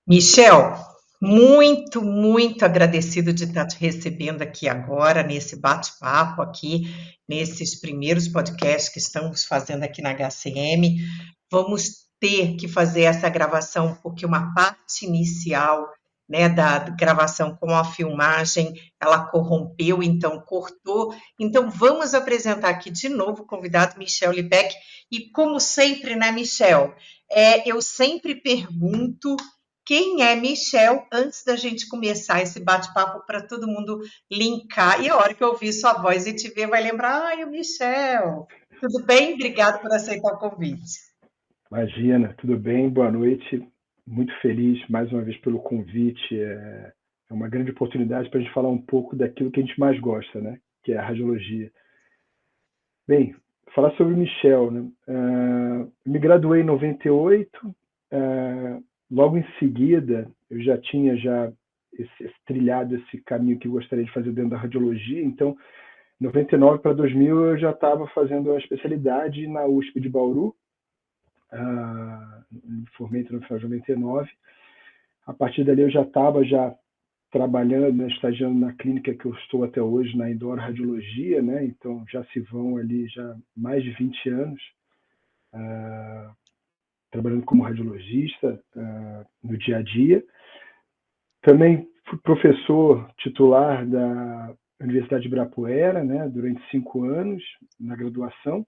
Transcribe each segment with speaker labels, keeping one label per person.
Speaker 1: Michel, muito agradecido de estar te recebendo aqui agora, nesse bate-papo aqui, nesses primeiros podcasts que estamos fazendo aqui na HCM. Vamos ter que fazer essa gravação, porque uma parte inicial, né, da gravação com a filmagem, ela corrompeu, então cortou. Então, vamos apresentar aqui de novo o convidado Michel Libeck. E como sempre, né, Michel, eu sempre pergunto quem é Michel antes da gente começar esse bate-papo para todo mundo linkar. E a hora que eu ouvir sua voz e te ver, vai lembrar, ai, o Michel. Tudo bem? Obrigado por aceitar o convite.
Speaker 2: Imagina, tudo bem? Boa noite. Muito feliz mais uma vez pelo convite. É uma grande oportunidade para a gente falar um pouco daquilo que a gente mais gosta, né? Que é a radiologia. Bem, falar sobre o Michel, né? Me graduei em 98. Logo em seguida, eu já tinha trilhado esse caminho que eu gostaria de fazer dentro da radiologia. Então, 99 para 2000, eu já estava fazendo a especialidade na USP de Bauru. Me formei no final de 99. A partir dali eu já estava trabalhando, né, estagiando na clínica que eu estou até hoje, na Indoor Radiologia, né? Então já se vão ali já mais de 20 anos trabalhando como radiologista no dia a dia. Também fui professor titular da Universidade de Ibirapuera, né, durante 5 anos na graduação.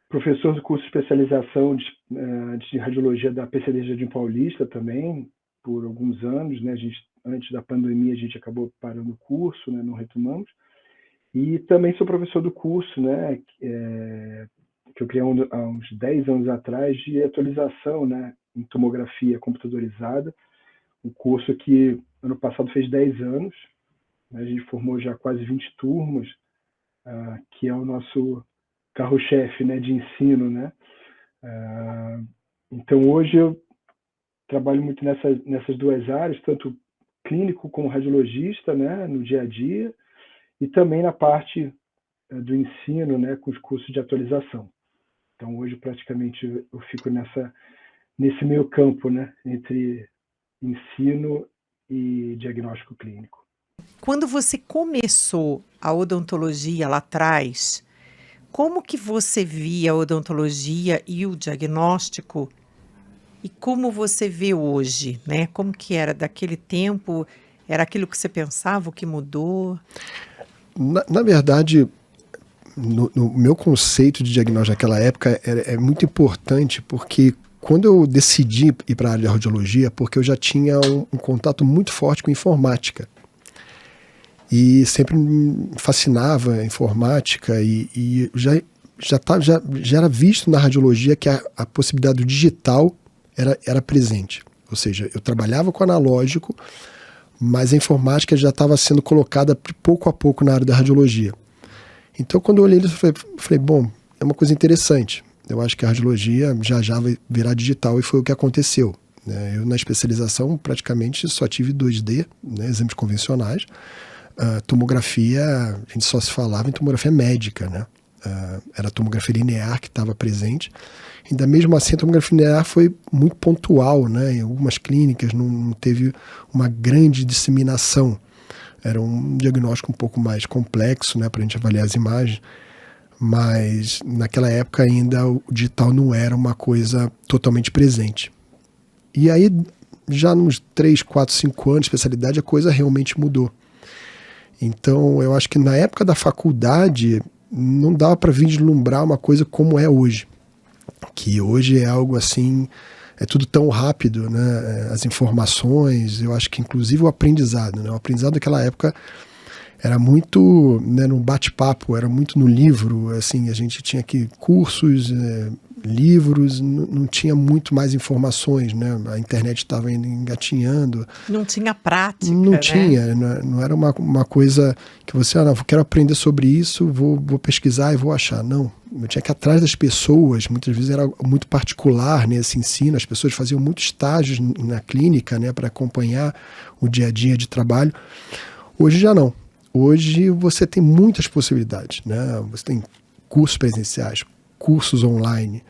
Speaker 2: Professor do curso de especialização de radiologia da PCD Jardim Paulista também, por alguns anos, né? Antes da pandemia, a gente acabou parando o curso, né? Não retomamos. E também sou professor do curso, né? Que eu criei há uns 10 anos atrás, de atualização, né? Em tomografia computadorizada. Um curso que ano passado fez 10 anos. Né? A gente formou já quase 20 turmas, que é o nosso carro-chefe, né, de ensino, né? Então hoje eu trabalho muito nessas duas áreas, tanto clínico como radiologista, né, no dia a dia, e também na parte do ensino, né, com os cursos de atualização. Então hoje praticamente eu fico nesse meio campo, né, entre ensino e diagnóstico clínico.
Speaker 1: Quando você começou a odontologia lá atrás, como que você via a odontologia e o diagnóstico e como você vê hoje, né? Como que era daquele tempo? Era aquilo que você pensava, o que mudou?
Speaker 3: Na verdade, no meu conceito de diagnóstico naquela época é muito importante, porque quando eu decidi ir para a área de radiologia, porque eu já tinha um contato muito forte com informática. E sempre me fascinava a informática e já era visto na radiologia que a possibilidade do digital era presente. Ou seja, eu trabalhava com analógico, mas a informática já estava sendo colocada pouco a pouco na área da radiologia. Então, quando eu olhei isso, eu falei, bom, é uma coisa interessante. Eu acho que a radiologia já vai virar digital, e foi o que aconteceu. Eu, na especialização, praticamente só tive 2D, né, exames convencionais. Tomografia, a gente só se falava em tomografia médica, né? Era a tomografia linear que estava presente. Ainda mesmo assim, a tomografia linear foi muito pontual, né? Em algumas clínicas não teve uma grande disseminação. Era um diagnóstico um pouco mais complexo, né, para a gente avaliar as imagens, mas naquela época ainda o digital não era uma coisa totalmente presente. E aí, já nos 3, 4, 5 anos de especialidade, a coisa realmente mudou. Então, eu acho que na época da faculdade não dava para vislumbrar uma coisa como é hoje. Que hoje é algo assim, é tudo tão rápido, né? As informações, eu acho que inclusive o aprendizado, né? O aprendizado daquela época era muito, né, no bate-papo, era muito no livro, assim, a gente tinha aqui cursos, livros, não tinha muito mais informações, né? A internet estava engatinhando.
Speaker 1: Não tinha prática,
Speaker 3: não
Speaker 1: né?
Speaker 3: tinha, não era uma coisa que você, não, quero aprender sobre isso, vou pesquisar e vou achar. Não, eu tinha que ir atrás das pessoas, muitas vezes era muito particular nesse ensino, as pessoas faziam muitos estágios na clínica, né, para acompanhar o dia a dia de trabalho. Hoje já não. Hoje você tem muitas possibilidades, né? Você tem cursos presenciais, cursos online,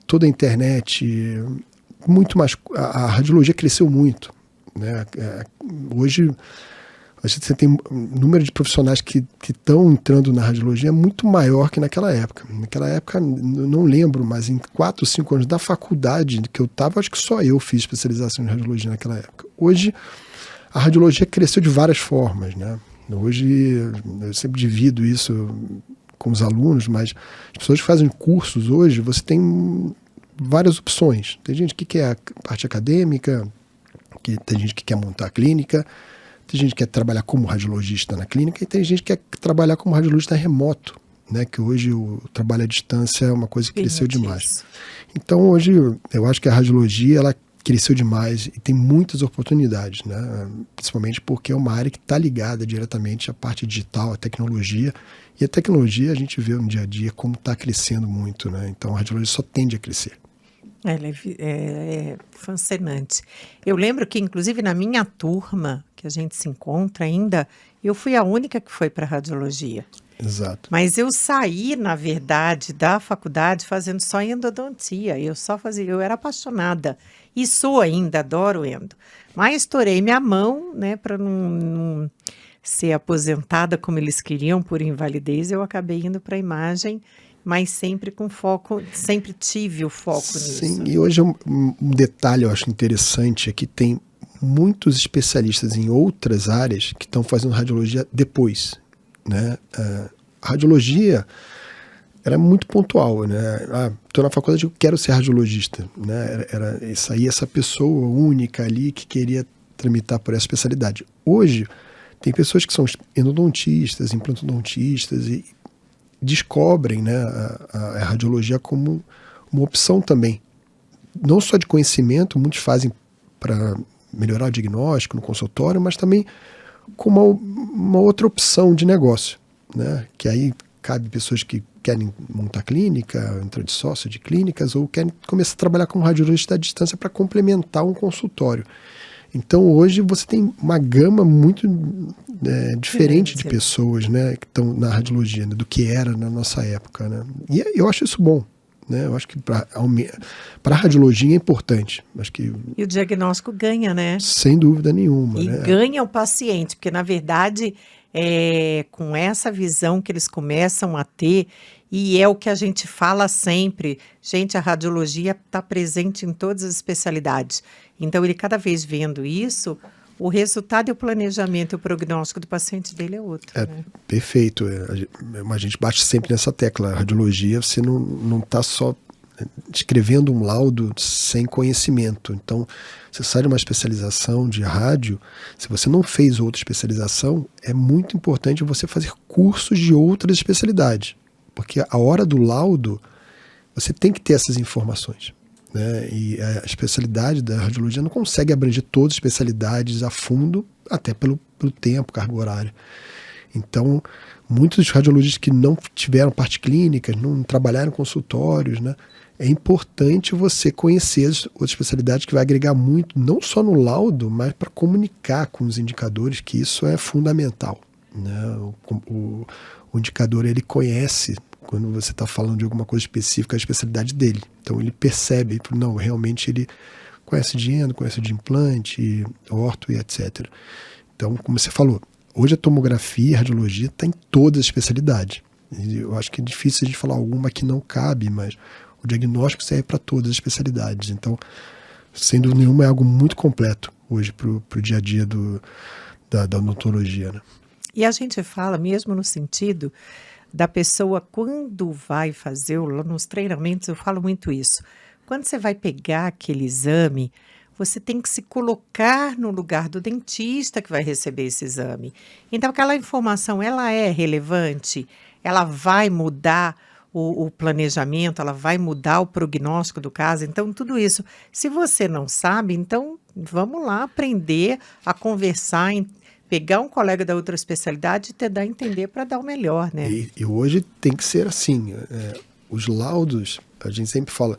Speaker 3: toda a internet muito mais. A radiologia cresceu muito, né? Hoje você tem um número de profissionais que estão entrando na radiologia muito maior que naquela época. Naquela época, não lembro, mas em 4 ou 5 anos da faculdade que eu estava, acho que só eu fiz especialização em radiologia naquela época. Hoje, a radiologia cresceu de várias formas, né? Hoje, eu sempre divido isso com os alunos, mas as pessoas que fazem cursos hoje, você tem várias opções. Tem gente que quer a parte acadêmica, tem gente que quer montar a clínica, tem gente que quer trabalhar como radiologista na clínica e tem gente que quer trabalhar como radiologista remoto, né? Que hoje o trabalho à distância é uma coisa que cresceu demais. Então hoje eu acho que a radiologia ela cresceu demais e tem muitas oportunidades, né? Principalmente porque é uma área que está ligada diretamente à parte digital, à tecnologia. E a tecnologia a gente vê no dia a dia como está crescendo muito, né? Então a radiologia só tende a crescer.
Speaker 1: Ela é fascinante. Eu lembro que, inclusive, na minha turma, que a gente se encontra ainda, eu fui a única que foi para radiologia.
Speaker 3: Exato.
Speaker 1: Mas eu saí, na verdade, da faculdade fazendo só endodontia. Eu era apaixonada. E sou ainda, adoro endo. Mas estourei minha mão, né, para não ser aposentada como eles queriam por invalidez. Eu acabei indo para a imagem, mas sempre com foco, sempre tive o foco nisso.
Speaker 3: Sim, e hoje um detalhe eu acho interessante é que tem muitos especialistas em outras áreas que estão fazendo radiologia depois, né? A radiologia era muito pontual, né? Estou na faculdade, eu quero ser radiologista, né? Era essa pessoa única ali que queria tramitar por essa especialidade. Hoje tem pessoas que são endodontistas, implantodontistas e descobrem, né, a radiologia como uma opção também. Não só de conhecimento, muitos fazem para melhorar o diagnóstico no consultório, mas também como uma outra opção de negócio, né? Que aí cabe pessoas que querem montar clínica, entrar de sócio de clínicas ou querem começar a trabalhar como radiologista à distância para complementar um consultório. Então hoje você tem uma gama muito diferente de pessoas, né, que estão na radiologia, né, do que era na nossa época, né? E eu acho isso bom, né? Eu acho que para a radiologia é importante. Acho que,
Speaker 1: e o diagnóstico ganha, né?
Speaker 3: Sem dúvida nenhuma.
Speaker 1: E
Speaker 3: né?
Speaker 1: ganha o paciente, porque na verdade com essa visão que eles começam a ter, e é o que a gente fala sempre, gente, a radiologia está presente em todas as especialidades. Então, ele cada vez vendo isso, o resultado e o planejamento e o prognóstico do paciente dele é outro. Né?
Speaker 3: Perfeito. A gente bate sempre nessa tecla. A radiologia, você não está só escrevendo um laudo sem conhecimento. Então, você sai de uma especialização de rádio, se você não fez outra especialização, é muito importante você fazer cursos de outras especialidades. Porque a hora do laudo, você tem que ter essas informações. Né? E a especialidade da radiologia não consegue abranger todas as especialidades a fundo, até pelo tempo, carga horária. Então, muitos dos radiologistas que não tiveram parte clínica, não trabalharam em consultórios, né? É importante você conhecer as outras especialidades que vai agregar muito, não só no laudo, mas para comunicar com os indicadores, que isso é fundamental. Né? O indicador, ele conhece, quando você está falando de alguma coisa específica, a especialidade dele. Então ele percebe, não, realmente ele conhece de endo, conhece de implante, orto e etc. Então, como você falou, hoje a tomografia e a radiologia está em todas as especialidades. Eu acho que é difícil a gente falar alguma que não cabe, mas o diagnóstico serve para todas as especialidades. Então, sem dúvida nenhuma, é algo muito completo hoje para o dia a dia da odontologia. Né?
Speaker 1: E a gente fala mesmo no sentido da pessoa, quando vai fazer, nos treinamentos eu falo muito isso, quando você vai pegar aquele exame, você tem que se colocar no lugar do dentista que vai receber esse exame. Então, aquela informação, ela é relevante, ela vai mudar o planejamento, ela vai mudar o prognóstico do caso. Então, tudo isso, se você não sabe, então vamos lá aprender a conversar, pegar um colega da outra especialidade e tentar entender para dar o melhor, né?
Speaker 3: E hoje tem que ser assim. Os laudos, a gente sempre fala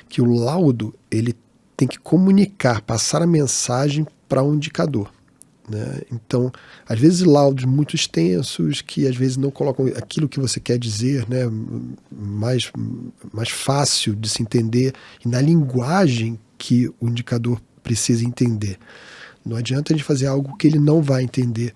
Speaker 3: que o laudo, ele tem que comunicar, passar a mensagem para um indicador. Né? Então, às vezes laudos muito extensos, que às vezes não colocam aquilo que você quer dizer, né? mais fácil de se entender, e na linguagem que o indicador precisa entender. Não adianta a gente fazer algo que ele não vai entender,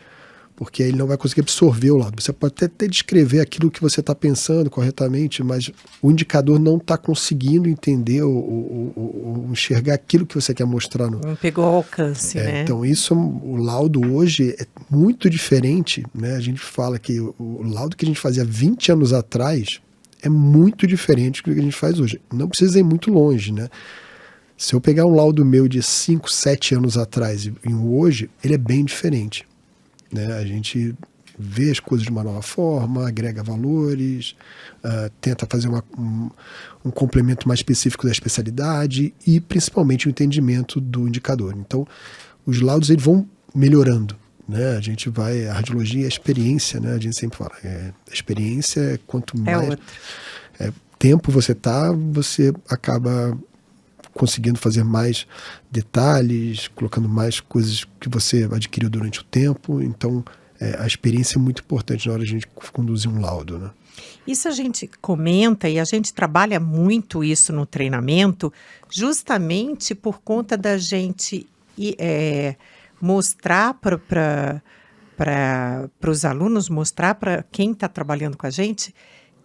Speaker 3: porque aí ele não vai conseguir absorver o laudo. Você pode até descrever aquilo que você está pensando corretamente, mas o indicador não está conseguindo entender ou enxergar aquilo que você quer mostrar.
Speaker 1: Não pegou o alcance, né?
Speaker 3: Então, o laudo hoje é muito diferente, né? A gente fala que o laudo que a gente fazia 20 anos atrás é muito diferente do que a gente faz hoje. Não precisa ir muito longe, né? Se eu pegar um laudo meu de 5, 7 anos atrás e hoje, ele é bem diferente. Né? A gente vê as coisas de uma nova forma, agrega valores, tenta fazer um complemento mais específico da especialidade e principalmente o entendimento do indicador. Então, os laudos eles vão melhorando. Né? A radiologia é experiência, né? A gente sempre fala. A experiência é quanto mais tempo você acaba conseguindo fazer mais detalhes, colocando mais coisas que você adquiriu durante o tempo. Então, a experiência é muito importante na hora de a gente conduzir um laudo, né?
Speaker 1: Isso a gente comenta e a gente trabalha muito isso no treinamento, justamente por conta da gente mostrar para os alunos, mostrar para quem está trabalhando com a gente,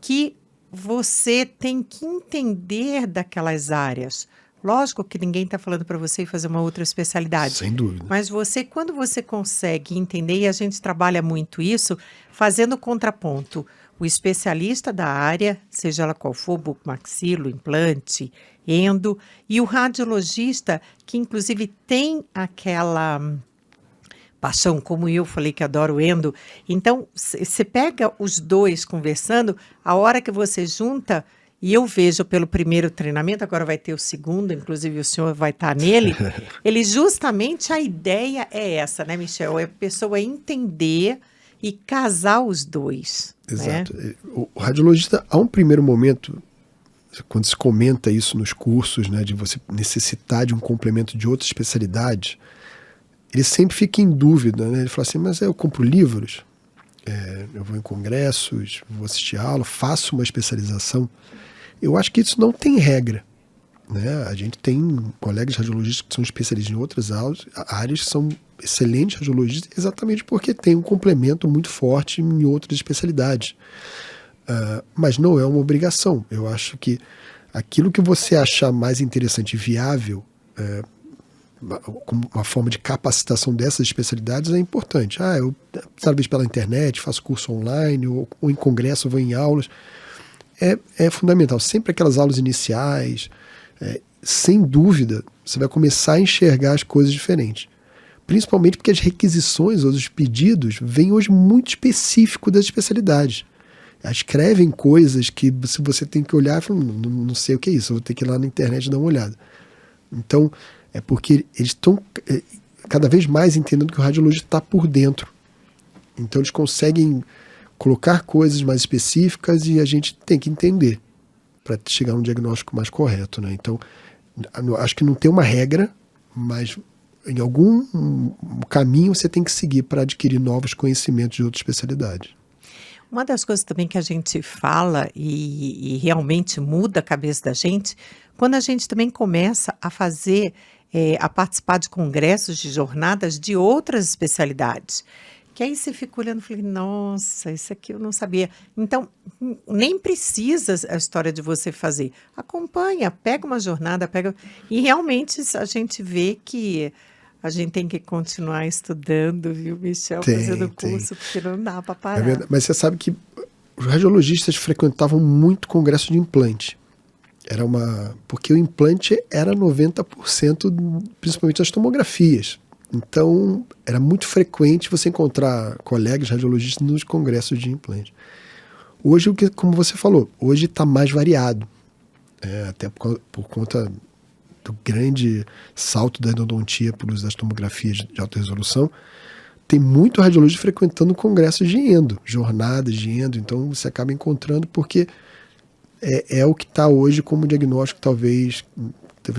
Speaker 1: que você tem que entender daquelas áreas. Lógico que ninguém está falando para você ir fazer uma outra especialidade.
Speaker 3: Sem dúvida.
Speaker 1: Mas quando você consegue entender, e a gente trabalha muito isso, fazendo contraponto, o especialista da área, seja ela qual for, bucomaxilo, implante, endo, e o radiologista, que inclusive tem aquela paixão, como eu falei que adoro endo. Então, você pega os dois conversando, a hora que você junta. E eu vejo pelo primeiro treinamento, agora vai ter o segundo, inclusive o senhor vai estar nele, justamente a ideia é essa, né, Michel? É a pessoa entender e casar os dois.
Speaker 3: Exato.
Speaker 1: Né?
Speaker 3: O radiologista, a um primeiro momento, quando se comenta isso nos cursos, né, de você necessitar de um complemento de outra especialidade, ele sempre fica em dúvida, né? Ele fala assim, mas eu compro livros, eu vou em congressos, vou assistir aula, faço uma especialização. Eu acho que isso não tem regra. Né? A gente tem colegas radiologistas que são especialistas em outras áreas, que são excelentes radiologistas, exatamente porque tem um complemento muito forte em outras especialidades. Mas não é uma obrigação. Eu acho que aquilo que você achar mais interessante e viável, como uma forma de capacitação dessas especialidades, é importante. Eu talvez pela internet, faço curso online, ou em congresso, vou em aulas. É fundamental. Sempre aquelas aulas iniciais, sem dúvida, você vai começar a enxergar as coisas diferentes. Principalmente porque as requisições ou os pedidos vêm hoje muito específicos das especialidades. Escrevem coisas que você tem que olhar e falar, não sei o que é isso, eu vou ter que ir lá na internet e dar uma olhada. Então, é porque eles estão cada vez mais entendendo que o radiologista está por dentro. Então, eles conseguem colocar coisas mais específicas e a gente tem que entender para chegar a um diagnóstico mais correto, né? Então, acho que não tem uma regra, mas em algum caminho você tem que seguir para adquirir novos conhecimentos de outra especialidade.
Speaker 1: Uma das coisas também que a gente fala e realmente muda a cabeça da gente, quando a gente também começa a fazer, a participar de congressos, de jornadas de outras especialidades. Que aí você fica olhando e fala, nossa, isso aqui eu não sabia. Então, nem precisa a história de você fazer. Acompanha, pega uma jornada, e realmente a gente vê que a gente tem que continuar estudando, viu, Michel, fazendo curso, porque não dá para parar.
Speaker 3: É verdade. Mas você sabe que os radiologistas frequentavam muito congresso de implante. Porque o implante era 90%, principalmente das tomografias. Então, era muito frequente você encontrar colegas radiologistas nos congressos de implante. Hoje, como você falou, hoje está mais variado. Até por conta do grande salto da endodontia por uso das tomografias de alta resolução, tem muito radiologista frequentando congressos de endo, jornadas de endo. Então, você acaba encontrando porque é o que está hoje como diagnóstico, talvez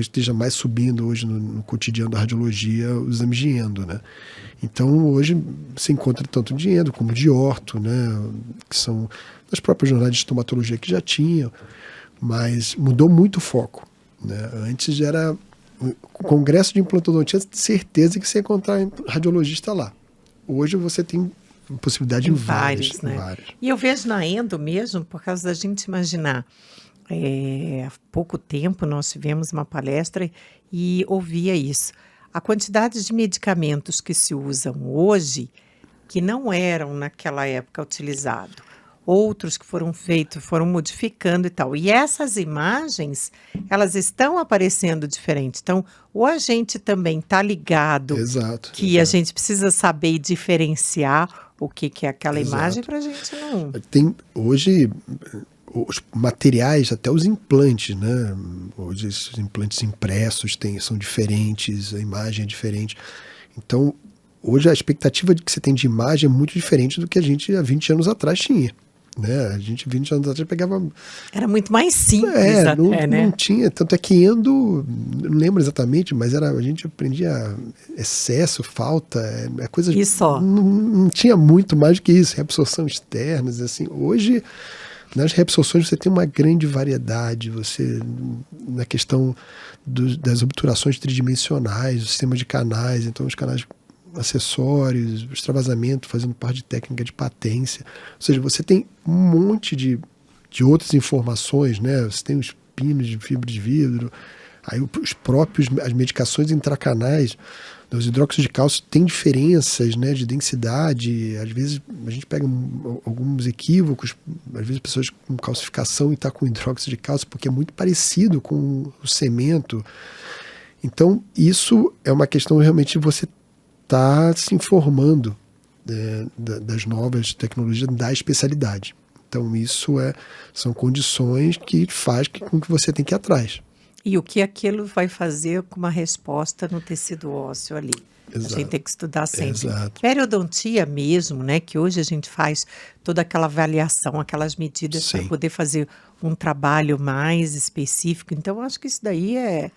Speaker 3: esteja mais subindo hoje no cotidiano da radiologia, os exames de endo, né? Então, hoje se encontra tanto de endo como de orto, né? Que são das próprias jornadas de estomatologia que já tinham, mas mudou muito o foco, né? Antes era o congresso de implantodontia, certeza que você ia encontrar radiologista lá. Hoje você tem possibilidade em vários,
Speaker 1: né?
Speaker 3: Vários.
Speaker 1: E eu vejo na endo mesmo, por causa da gente imaginar. Há pouco tempo nós tivemos uma palestra e ouvia isso. A quantidade de medicamentos que se usam hoje, que não eram naquela época utilizados. Outros que foram feitos, foram modificando e tal. E essas imagens, elas estão aparecendo diferente. Então, ou a gente também está ligado, que a gente precisa saber diferenciar o que é aquela imagem para a gente não...
Speaker 3: Tem, hoje, os materiais, até os implantes, né? Hoje, esses implantes impressos são diferentes, a imagem é diferente. Então, hoje a expectativa que você tem de imagem é muito diferente do que a gente há 20 anos atrás tinha. Né? A gente 20 anos atrás pegava...
Speaker 1: Era muito mais simples até, né?
Speaker 3: Não tinha, tanto é que endo, não lembro exatamente, mas a gente aprendia excesso, falta, coisa...
Speaker 1: E só?
Speaker 3: Não tinha muito mais do que isso, reabsorção externas, assim. Hoje, nas reabsorções você tem uma grande variedade, na questão das obturações tridimensionais, o sistema de canais, então os canais... acessórios, extravasamento, fazendo parte de técnica de patência. Ou seja, você tem um monte de outras informações, né? Você tem os pinos de fibra de vidro, aí as medicações intracanais, os hidróxidos de cálcio têm diferenças, né, de densidade. Às vezes a gente pega alguns equívocos, às vezes pessoas com calcificação e está com hidróxido de cálcio, porque é muito parecido com o cemento. Então, isso é uma questão realmente de você está se informando das novas tecnologias da especialidade. Então, isso são condições que faz com que você tenha que ir atrás.
Speaker 1: E o que aquilo vai fazer com uma resposta no tecido ósseo ali. Exato. A gente tem que estudar sempre.
Speaker 3: Exato.
Speaker 1: Periodontia mesmo, né, que hoje a gente faz toda aquela avaliação, aquelas medidas para poder fazer um trabalho mais específico. Então, eu acho que isso daí é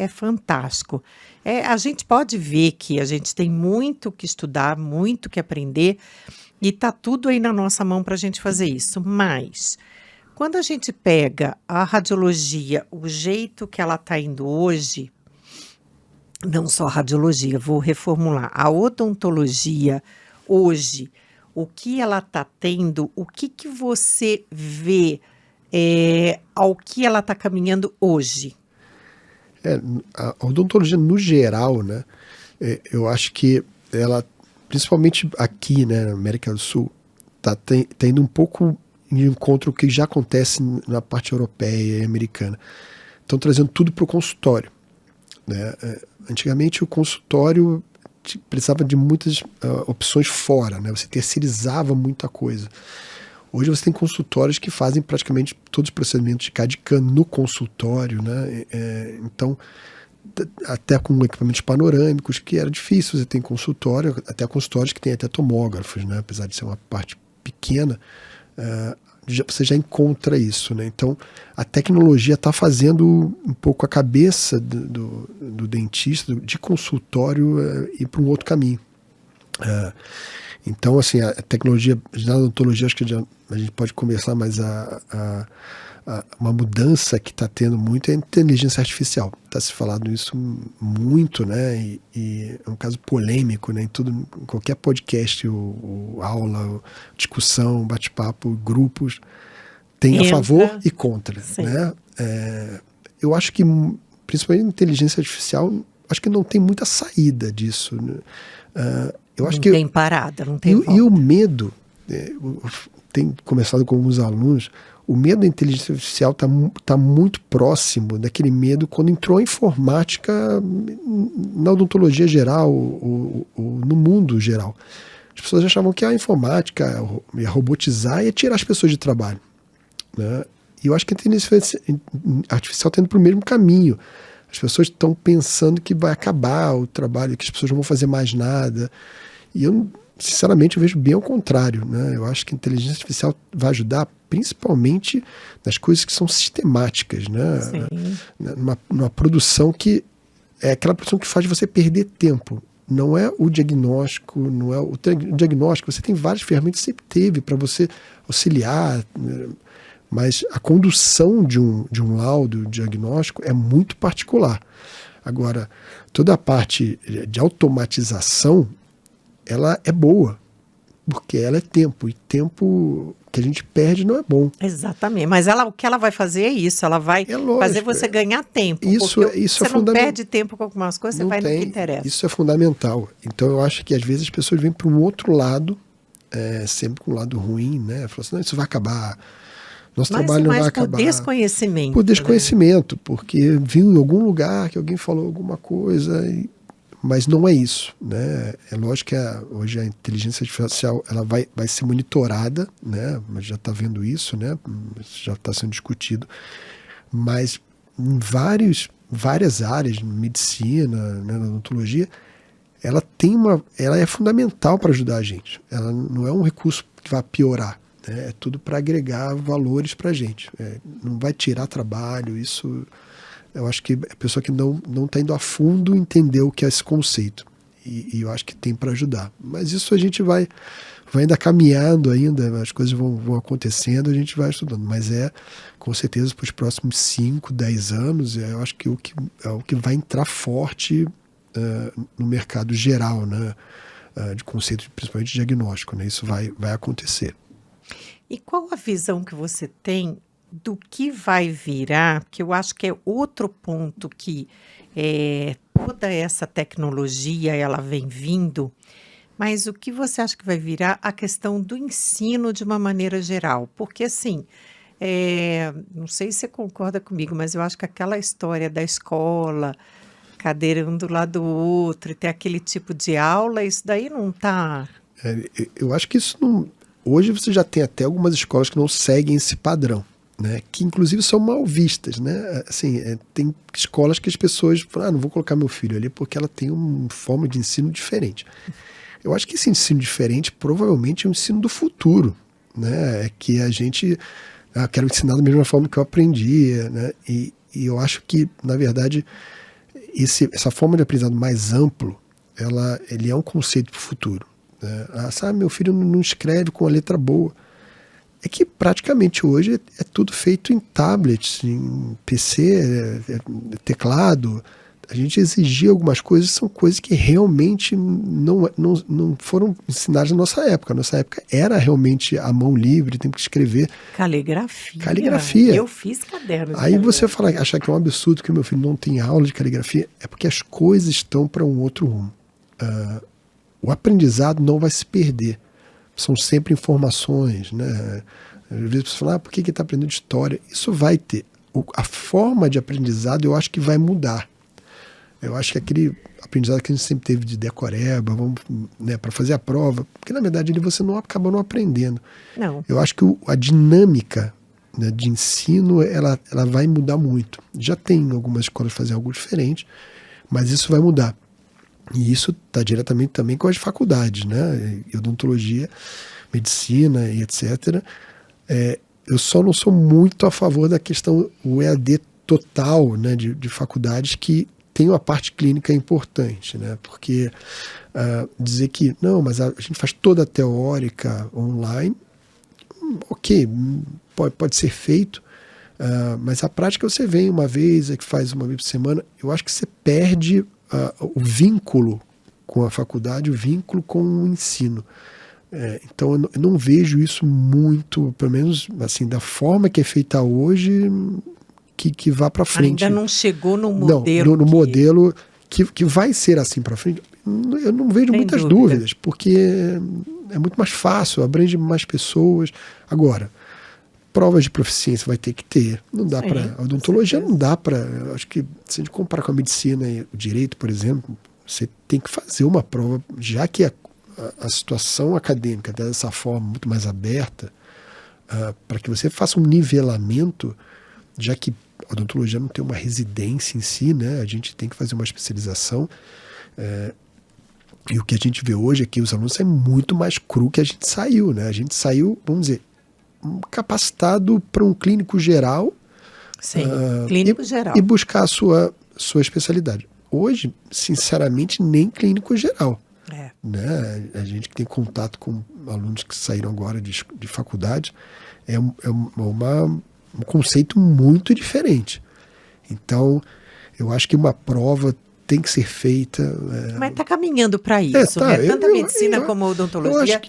Speaker 1: fantástico. A gente pode ver que a gente tem muito que estudar, muito que aprender, e está tudo aí na nossa mão para a gente fazer isso. Mas, quando a gente pega a radiologia, o jeito que ela está indo hoje, não só a radiologia, vou reformular, a odontologia hoje, o que ela está tendo, o que você vê ao que ela está caminhando hoje?
Speaker 3: A odontologia no geral, né, eu acho que ela, principalmente aqui, né, na América do Sul, tá indo um pouco de encontro ao que já acontece na parte europeia e americana. Estão trazendo tudo para o consultório, né? Antigamente o consultório precisava de muitas opções fora, né? Você terceirizava muita coisa. Hoje você tem consultórios que fazem praticamente todos os procedimentos de CAD/CAM no consultório, né? Então, até com equipamentos panorâmicos, que era difícil. Você tem consultório, até consultórios que tem até tomógrafos, né? Apesar de ser uma parte pequena, você já encontra isso, né? Então, a tecnologia está fazendo um pouco a cabeça do dentista, de consultório, ir para um outro caminho. Então, assim, a tecnologia na odontologia, acho que a gente pode começar, mas uma mudança que está tendo muito é a inteligência artificial. Está se falando isso muito, né? E é um caso polêmico, né? Em qualquer podcast, aula, discussão, bate-papo, grupos, tem a favor e contra, né? Eu acho que, principalmente a inteligência artificial, acho que não tem muita saída disso, né? Eu acho
Speaker 1: não tem parada, não tem volta.
Speaker 3: E o medo, tem começado com alguns alunos, o medo da inteligência artificial está muito próximo daquele medo quando entrou a informática na odontologia geral, ou no mundo geral. As pessoas achavam que a informática ia robotizar e ia tirar as pessoas de trabalho, né? E eu acho que a inteligência artificial está indo para o mesmo caminho. As pessoas estão pensando que vai acabar o trabalho, que as pessoas não vão fazer mais nada. E eu, sinceramente, eu vejo bem ao contrário, né? Eu acho que a inteligência artificial vai ajudar principalmente nas coisas que são sistemáticas, né? Numa produção que é aquela produção que faz você perder tempo. Não é o diagnóstico, não é o diagnóstico. Você tem várias ferramentas que você teve para você auxiliar, né? Mas a condução de um laudo diagnóstico é muito particular. Agora, toda a parte de automatização, ela é boa, porque ela é tempo, e tempo que a gente perde não é bom.
Speaker 1: Exatamente, mas o que ela vai fazer é isso, ela vai fazer você ganhar tempo, porque você não perde tempo com algumas coisas, você vai no que interessa.
Speaker 3: Isso é fundamental. Então eu acho que às vezes as pessoas vêm para um outro lado, sempre com um lado ruim, né? Falam assim, não, isso vai acabar, nosso trabalho não vai acabar.
Speaker 1: Por desconhecimento.
Speaker 3: Por desconhecimento, né? Porque viu em algum lugar que alguém falou alguma coisa, mas não é isso, né? É lógico que hoje a inteligência artificial ela vai ser monitorada, né? Mas já está vendo isso, né? Já está sendo discutido, mas em várias áreas, medicina, né, na odontologia, ela é fundamental para ajudar a gente. Ela não é um recurso que vai piorar, né? É tudo para agregar valores para a gente. Não vai tirar trabalho, isso. Eu acho que a pessoa que não está indo a fundo entendeu o que é esse conceito. E eu acho que tem para ajudar. Mas isso a gente vai ainda caminhando ainda, as coisas vão acontecendo, a gente vai estudando. Mas com certeza, para os próximos 5, 10 anos, eu acho que é o que vai entrar forte no mercado geral, né? De conceito, principalmente de diagnóstico, né? Isso vai acontecer.
Speaker 1: E qual a visão que você tem do que vai virar, que eu acho que é outro ponto que toda essa tecnologia ela vem vindo, mas o que você acha que vai virar a questão do ensino de uma maneira geral? Porque assim, não sei se você concorda comigo, mas eu acho que aquela história da escola, cadeira um do lado do outro, e ter aquele tipo de aula, isso daí não está...
Speaker 3: Eu acho que isso não... Hoje você já tem até algumas escolas que não seguem esse padrão, né, que inclusive são mal vistas, né? Assim, tem escolas que as pessoas falam, não vou colocar meu filho ali porque ela tem uma forma de ensino diferente. Eu acho que esse ensino diferente provavelmente é o ensino do futuro, né? É que a gente quero ensinar da mesma forma que eu aprendi, né? E eu acho que, na verdade, essa forma de aprendizado mais amplo, ele é um conceito para o futuro, né? Sabe, meu filho não escreve com a letra boa. É que praticamente hoje é tudo feito em tablets, em PC, teclado. A gente exigia algumas coisas, são coisas que realmente não foram ensinadas na nossa época. A nossa época era realmente a mão livre, tem que escrever. Caligrafia.
Speaker 1: Eu fiz caderno.
Speaker 3: Aí você achar que é um absurdo que o meu filho não tem aula de caligrafia, é porque as coisas estão para um outro rumo. O aprendizado não vai se perder. São sempre informações, né? Às vezes você fala, por que está aprendendo história? Isso vai ter. A forma de aprendizado eu acho que vai mudar. Eu acho que aquele aprendizado que a gente sempre teve de decoreba, né, para fazer a prova, porque na verdade você acaba não aprendendo.
Speaker 1: Não.
Speaker 3: Eu acho que a dinâmica, né, de ensino ela vai mudar muito. Já tem algumas escolas que fazem algo diferente, mas isso vai mudar. E isso está diretamente também com as faculdades, né? Odontologia, medicina e etc. Eu só não sou muito a favor da questão o EAD total, né, de faculdades que tem uma parte clínica importante, né? Porque dizer que não, mas a gente faz toda a teórica online, ok, pode ser feito, mas a prática você vem uma vez, que faz uma vez por semana, eu acho que você perde o vínculo com a faculdade, o vínculo com o ensino. Então eu não vejo isso muito, pelo menos assim, da forma que é feita hoje, que vá para frente.
Speaker 1: Ainda não chegou no modelo.
Speaker 3: No modelo que vai ser assim para frente. Eu não vejo muitas dúvidas, porque é muito mais fácil, abrange mais pessoas. Agora, provas de proficiência vai ter que ter. Não dá para. A odontologia não dá para. Acho que se a gente comparar com a medicina e o direito, por exemplo, você tem que fazer uma prova, já que a situação acadêmica dessa forma muito mais aberta, para que você faça um nivelamento, já que a odontologia não tem uma residência em si, né? A gente tem que fazer uma especialização. E o que a gente vê hoje é que os alunos saem muito mais cru que a gente saiu, né? A gente saiu, vamos dizer, capacitado para um clínico geral.
Speaker 1: Sim, clínico geral.
Speaker 3: E buscar a sua especialidade. Hoje, sinceramente, nem clínico geral. Né? A gente que tem contato com alunos que saíram agora de faculdade, um conceito muito diferente. Então, Eu acho que uma prova tem que ser feita.
Speaker 1: Mas está caminhando para isso,
Speaker 3: tá,
Speaker 1: né? Tanto a medicina como a odontologia,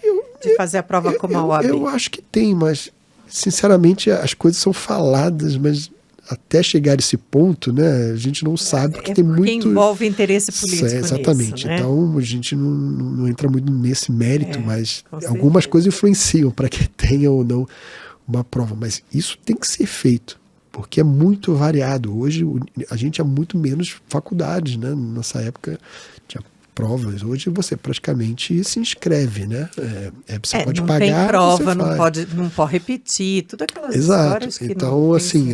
Speaker 1: de fazer a prova como a OAB.
Speaker 3: Eu acho que tem, mas, sinceramente, as coisas são faladas, mas até chegar a esse ponto, né, a gente não sabe, porque tem muito...
Speaker 1: envolve interesse político
Speaker 3: exatamente.
Speaker 1: nisso, né?
Speaker 3: Então, a gente não entra muito nesse mérito, mas algumas coisas influenciam para que tenha ou não uma prova. Mas isso tem que ser feito, porque é muito variado. Hoje a gente é muito menos faculdades, né? Nessa época tinha provas. Hoje você praticamente se inscreve, né? Você pode pagar.
Speaker 1: Não tem prova, não pode repetir, tudo aquelas histórias que
Speaker 3: então,
Speaker 1: não
Speaker 3: assim,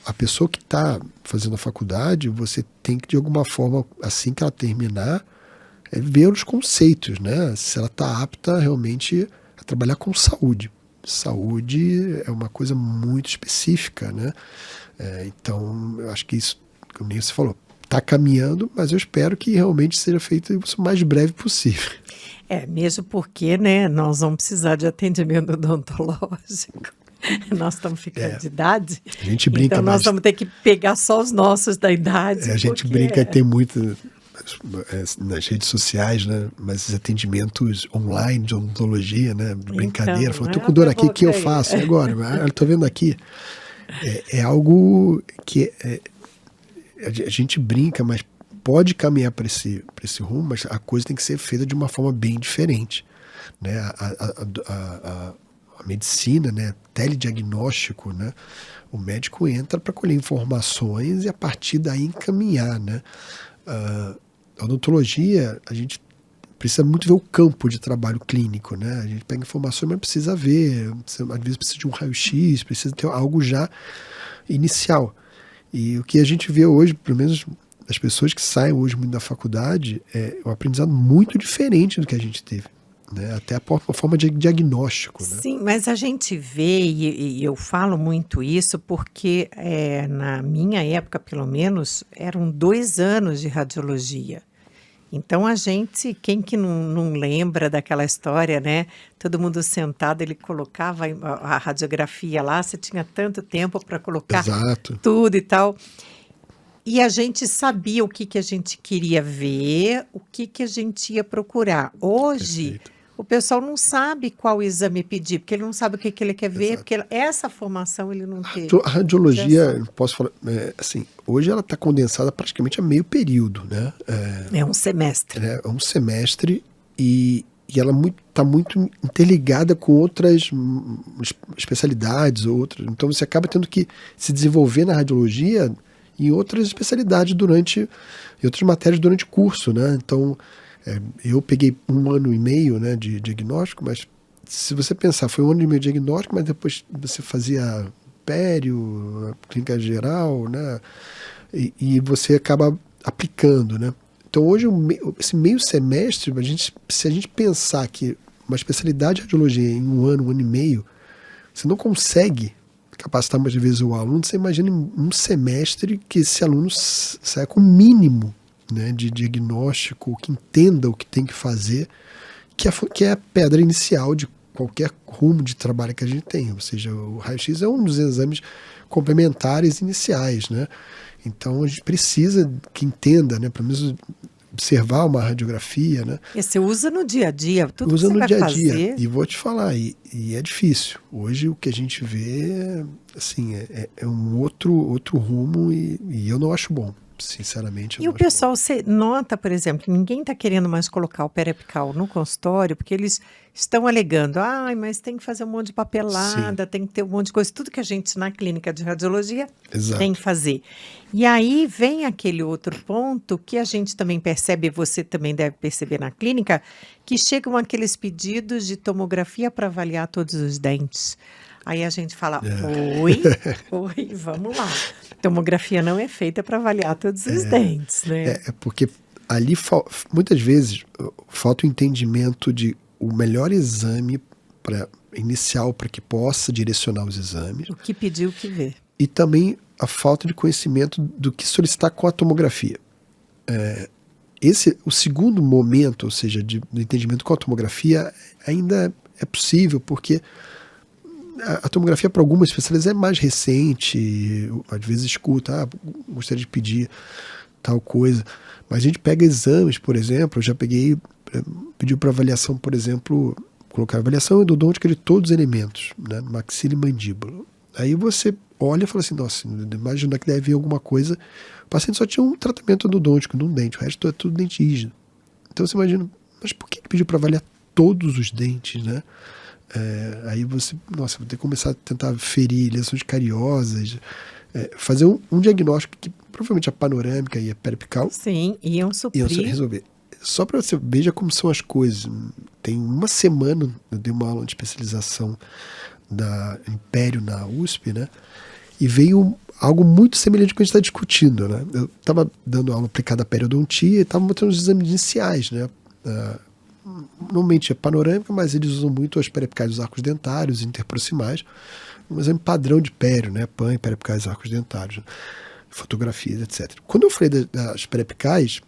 Speaker 3: a pessoa que está fazendo a faculdade, você tem que, de alguma forma, assim que ela terminar, ver os conceitos, né? Se ela está apta realmente a trabalhar com saúde. Saúde é uma coisa muito específica, né? Então, eu acho que isso, como nem você falou, está caminhando, mas eu espero que realmente seja feito o mais breve possível.
Speaker 1: Mesmo porque, né, nós vamos precisar de atendimento odontológico. Nós estamos ficando de idade,
Speaker 3: a gente brinca,
Speaker 1: então nós vamos ter que pegar só os nossos da idade.
Speaker 3: A gente brinca que tem muito nas redes sociais, né? Mas esses atendimentos online de odontologia, né? Brincadeira,
Speaker 1: então,
Speaker 3: falando, tô com dor aqui, o que eu faço? E agora? Eu tô vendo aqui. É algo que a gente brinca, mas pode caminhar para esse rumo, mas a coisa tem que ser feita de uma forma bem diferente, né? A medicina, né? Telediagnóstico, né? O médico entra para colher informações e a partir daí encaminhar, né? A odontologia, a gente precisa muito ver o campo de trabalho clínico, né? A gente pega informações, mas precisa ver, às vezes precisa de um raio-x, precisa ter algo já inicial. E o que a gente vê hoje, pelo menos as pessoas que saem hoje muito da faculdade, é um aprendizado muito diferente do que a gente teve, né? Até a forma de diagnóstico, né?
Speaker 1: Sim, mas a gente vê, e eu falo muito isso, porque na minha época, pelo menos, eram 2 anos de radiologia. Então a gente, quem que não lembra daquela história, né? Todo mundo sentado, ele colocava a radiografia lá, você tinha tanto tempo para colocar tudo e tal. E a gente sabia o que a gente queria ver, o que a gente ia procurar. Hoje, o pessoal não sabe qual exame pedir, porque ele não sabe o que ele quer ver, porque essa formação ele não teve.
Speaker 3: A radiologia, posso falar, assim, hoje ela está condensada praticamente a meio período, né?
Speaker 1: É um semestre.
Speaker 3: É um semestre e ela está muito interligada com outras especialidades, então você acaba tendo que se desenvolver na radiologia em outras especialidades em outras matérias durante o curso, né? Então, eu peguei 1 ano e meio, né, de diagnóstico, mas se você pensar, foi 1 ano e meio de diagnóstico, mas depois você fazia pério, clínica geral, né, e você acaba aplicando, né. Então hoje, esse meio semestre, se a gente pensar que uma especialidade de radiologia em 1 ano, 1 ano e meio, você não consegue capacitar muitas vezes o aluno, você imagina um semestre que esse aluno saia com o mínimo, né, de diagnóstico, que entenda o que tem que fazer, que é a pedra inicial de qualquer rumo de trabalho que a gente tem. Ou seja, o raio-x é um dos exames complementares iniciais, né? Então a gente precisa que entenda, né, pelo menos observar uma radiografia, né?
Speaker 1: E você usa no dia a dia, tudo
Speaker 3: usa
Speaker 1: que você
Speaker 3: no dia a
Speaker 1: fazer.
Speaker 3: dia. E vou te falar, e é difícil. Hoje o que a gente vê assim, é um outro rumo e eu não acho bom. Sinceramente,
Speaker 1: E o pessoal, você nota, por exemplo, que ninguém está querendo mais colocar o periapical no consultório, porque eles estão alegando, mas tem que fazer um monte de papelada, tem que ter um monte de coisa, tudo que a gente na clínica de radiologia tem que fazer. E aí vem aquele outro ponto que a gente também percebe, você também deve perceber na clínica, que chegam aqueles pedidos de tomografia para avaliar todos os dentes. Aí a gente fala, oi, vamos lá. Tomografia não é feita para avaliar todos os dentes, né?
Speaker 3: É porque ali muitas vezes falta o entendimento de o melhor exame inicial para que possa direcionar os exames.
Speaker 1: O que pedir, o que ver.
Speaker 3: E também a falta de conhecimento do que solicitar com a tomografia. O segundo momento, ou seja, do entendimento com a tomografia, ainda é possível, porque a tomografia para algumas especialidades é mais recente, às vezes escuta, gostaria de pedir tal coisa, mas a gente pega exames, por exemplo, eu já pediu para avaliação, por exemplo, colocar avaliação endodôntica de todos os elementos, né, maxila e mandíbula. Aí você olha e fala assim, nossa, imagina que deve haver alguma coisa, o paciente só tinha um tratamento endodôntico num dente, o resto é tudo dentígeno. Então você imagina, mas por que pediu para avaliar todos os dentes, né? Aí você, vou ter que começar a tentar ferir lesões cariosas, fazer um diagnóstico que provavelmente a panorâmica e a periapical
Speaker 1: iam
Speaker 3: resolver. Só para você veja como são as coisas. Tem uma semana eu dei uma aula de especialização da Império na USP, né? E veio algo muito semelhante ao que a gente está discutindo, né? Eu estava dando aula aplicada à periodontia e estava mostrando os exames iniciais, né? Normalmente é panorâmica, mas eles usam muito as periapicais dos arcos dentários, interproximais, um exame padrão de pério, né? PAN e periapicais dos arcos dentários, fotografias, etc. Quando eu falei das periapicais,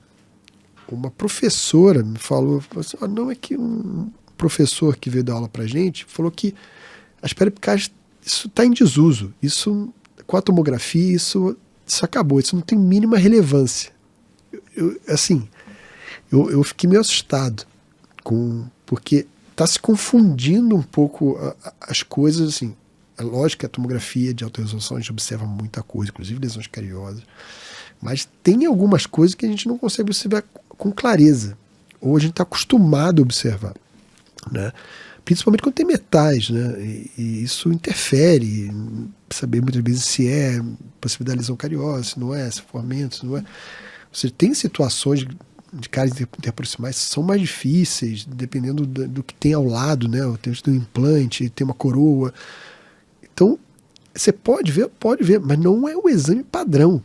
Speaker 3: uma professora me falou assim, não, é que um professor que veio dar aula pra gente falou que as periapicais, isso está em desuso, isso com a tomografia, isso acabou, isso não tem mínima relevância. Eu fiquei meio assustado, porque está se confundindo um pouco as coisas, assim. É lógico que a tomografia de alta resolução a gente observa muita coisa, inclusive lesões cariosas, mas tem algumas coisas que a gente não consegue observar com clareza, ou a gente está acostumado a observar, né? Principalmente quando tem metais, né? E isso interfere, saber muitas vezes se é possibilidade de lesão cariosa, se não é, se formento, se não é. Você tem situações de cáries interproximais são mais difíceis, dependendo do que tem ao lado, né? Tem um implante, tem uma coroa. Então, você pode ver, mas não é o exame padrão.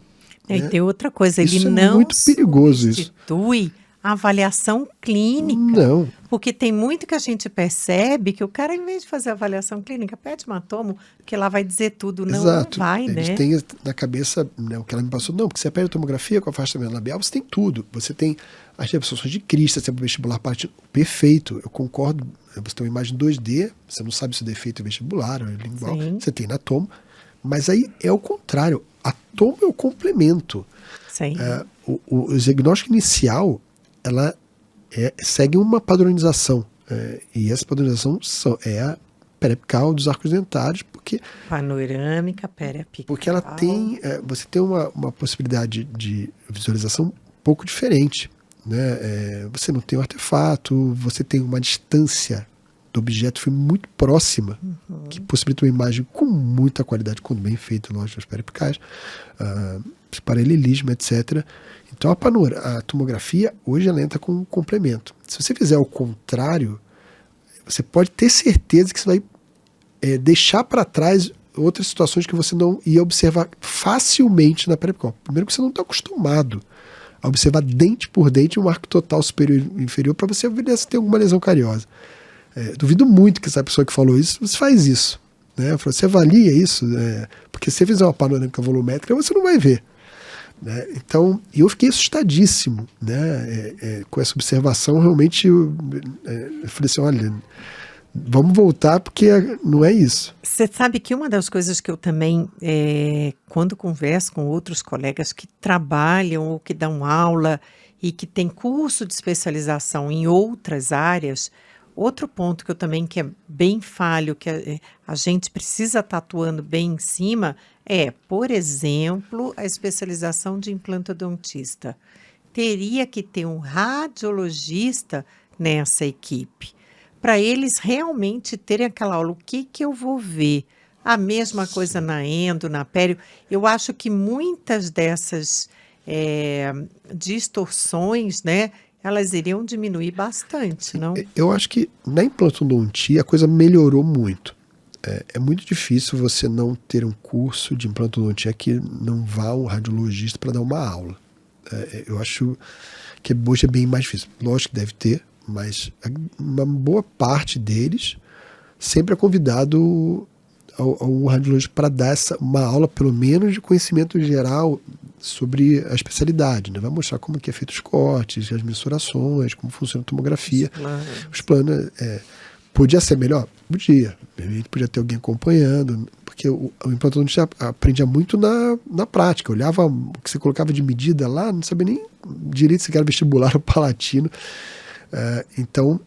Speaker 1: E tem outra coisa, ele
Speaker 3: isso
Speaker 1: não
Speaker 3: é muito perigoso,
Speaker 1: substitui a avaliação clínica.
Speaker 3: Não.
Speaker 1: Porque tem muito que a gente percebe que o cara, em vez de fazer a avaliação clínica, pede uma tomo, porque lá vai dizer tudo. Não,
Speaker 3: exato.
Speaker 1: Não vai,
Speaker 3: Eles
Speaker 1: né?
Speaker 3: têm na cabeça, né, o que ela me passou, não, porque você pede a tomografia com afastamento labial, você tem tudo. Você tem as reabsorções de crista, você tem o vestibular partido. Perfeito, eu concordo. Você tem uma imagem 2D, você não sabe se o defeito é vestibular ou é lingual, você tem na tomo, mas aí é o contrário. A tomo é o complemento.
Speaker 1: Sim.
Speaker 3: O diagnóstico inicial, ela segue uma padronização. E essa padronização é a periapical dos arcos dentários, porque...
Speaker 1: Panorâmica, periapical.
Speaker 3: Porque ela tem... você tem uma possibilidade de visualização um pouco diferente, né? Você não tem um artefato, você tem uma distância do objeto foi muito próxima, que possibilita uma imagem com muita qualidade, quando bem feita, lógico, as peripicais, paralelismo, etc. Então a tomografia hoje ela entra com um complemento. Se você fizer o contrário, você pode ter certeza que você vai deixar para trás outras situações que você não ia observar facilmente na peripical. Primeiro que você não está acostumado a observar dente por dente um arco total superior e inferior para você ver se tem alguma lesão cariosa. Duvido muito que essa pessoa que falou isso, você faz isso, né? Você avalia isso, porque se você fizer uma panorâmica volumétrica, você não vai ver, né? Então, eu fiquei assustadíssimo, né? Com essa observação, realmente, eu falei assim, olha, vamos voltar porque não é isso.
Speaker 1: Você sabe que uma das coisas que eu também, quando converso com outros colegas que trabalham ou que dão aula e que têm curso de especialização em outras áreas, outro ponto que eu também que é bem falho, que a gente precisa estar atuando bem em cima, por exemplo, a especialização de implantodontista. Teria que ter um radiologista nessa equipe, para eles realmente terem aquela aula, o que eu vou ver? A mesma coisa na endo, na pério. Eu acho que muitas dessas distorções, né, elas iriam diminuir bastante, não?
Speaker 3: Eu acho que na implantodontia a coisa melhorou muito. É muito difícil você não ter um curso de implantodontia que não vá um radiologista para dar uma aula. Eu acho que hoje é bem mais difícil. Lógico que deve ter, mas uma boa parte deles sempre é convidado ao radiologista para dar uma aula, pelo menos, de conhecimento geral sobre a especialidade, né? Vai mostrar como que é feito os cortes, as mensurações, como funciona a tomografia. Os planos. Podia ser melhor? Podia. De repente podia ter alguém acompanhando, porque o implantologista aprendia muito na prática. Olhava o que você colocava de medida lá, não sabia nem direito se era vestibular ou palatino. Então,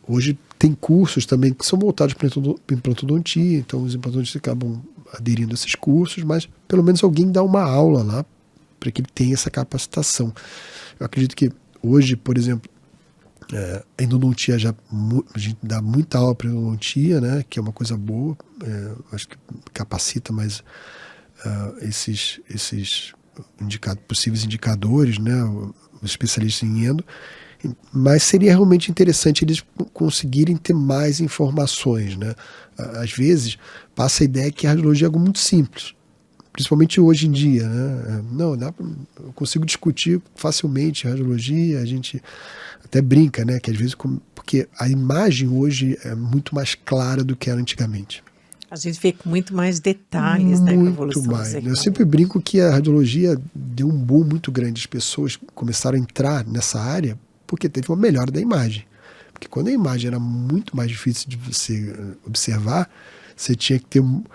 Speaker 3: hoje tem cursos também que são voltados para implantodontia, então os implantodontistas acabam aderindo a esses cursos, mas pelo menos alguém dá uma aula lá para que ele tenha essa capacitação. Eu acredito que hoje, por exemplo, a endodontia a gente dá muita aula para endodontia, né, que é uma coisa boa, acho que capacita mais esses possíveis indicadores, né, os especialistas em endo, mas seria realmente interessante eles conseguirem ter mais informações, né? Às vezes passa a ideia que a radiologia é algo muito simples, principalmente hoje em dia, né? Não, eu consigo discutir facilmente a radiologia, a gente até brinca, né? Que às vezes, porque a imagem hoje é muito mais clara do que era antigamente.
Speaker 1: A gente vê com muito mais detalhes, né?
Speaker 3: Muito mais. Eu sempre brinco que a radiologia deu um boom muito grande. As pessoas começaram a entrar nessa área porque teve uma melhora da imagem. Porque quando a imagem era muito mais difícil de você observar, você tinha que ter um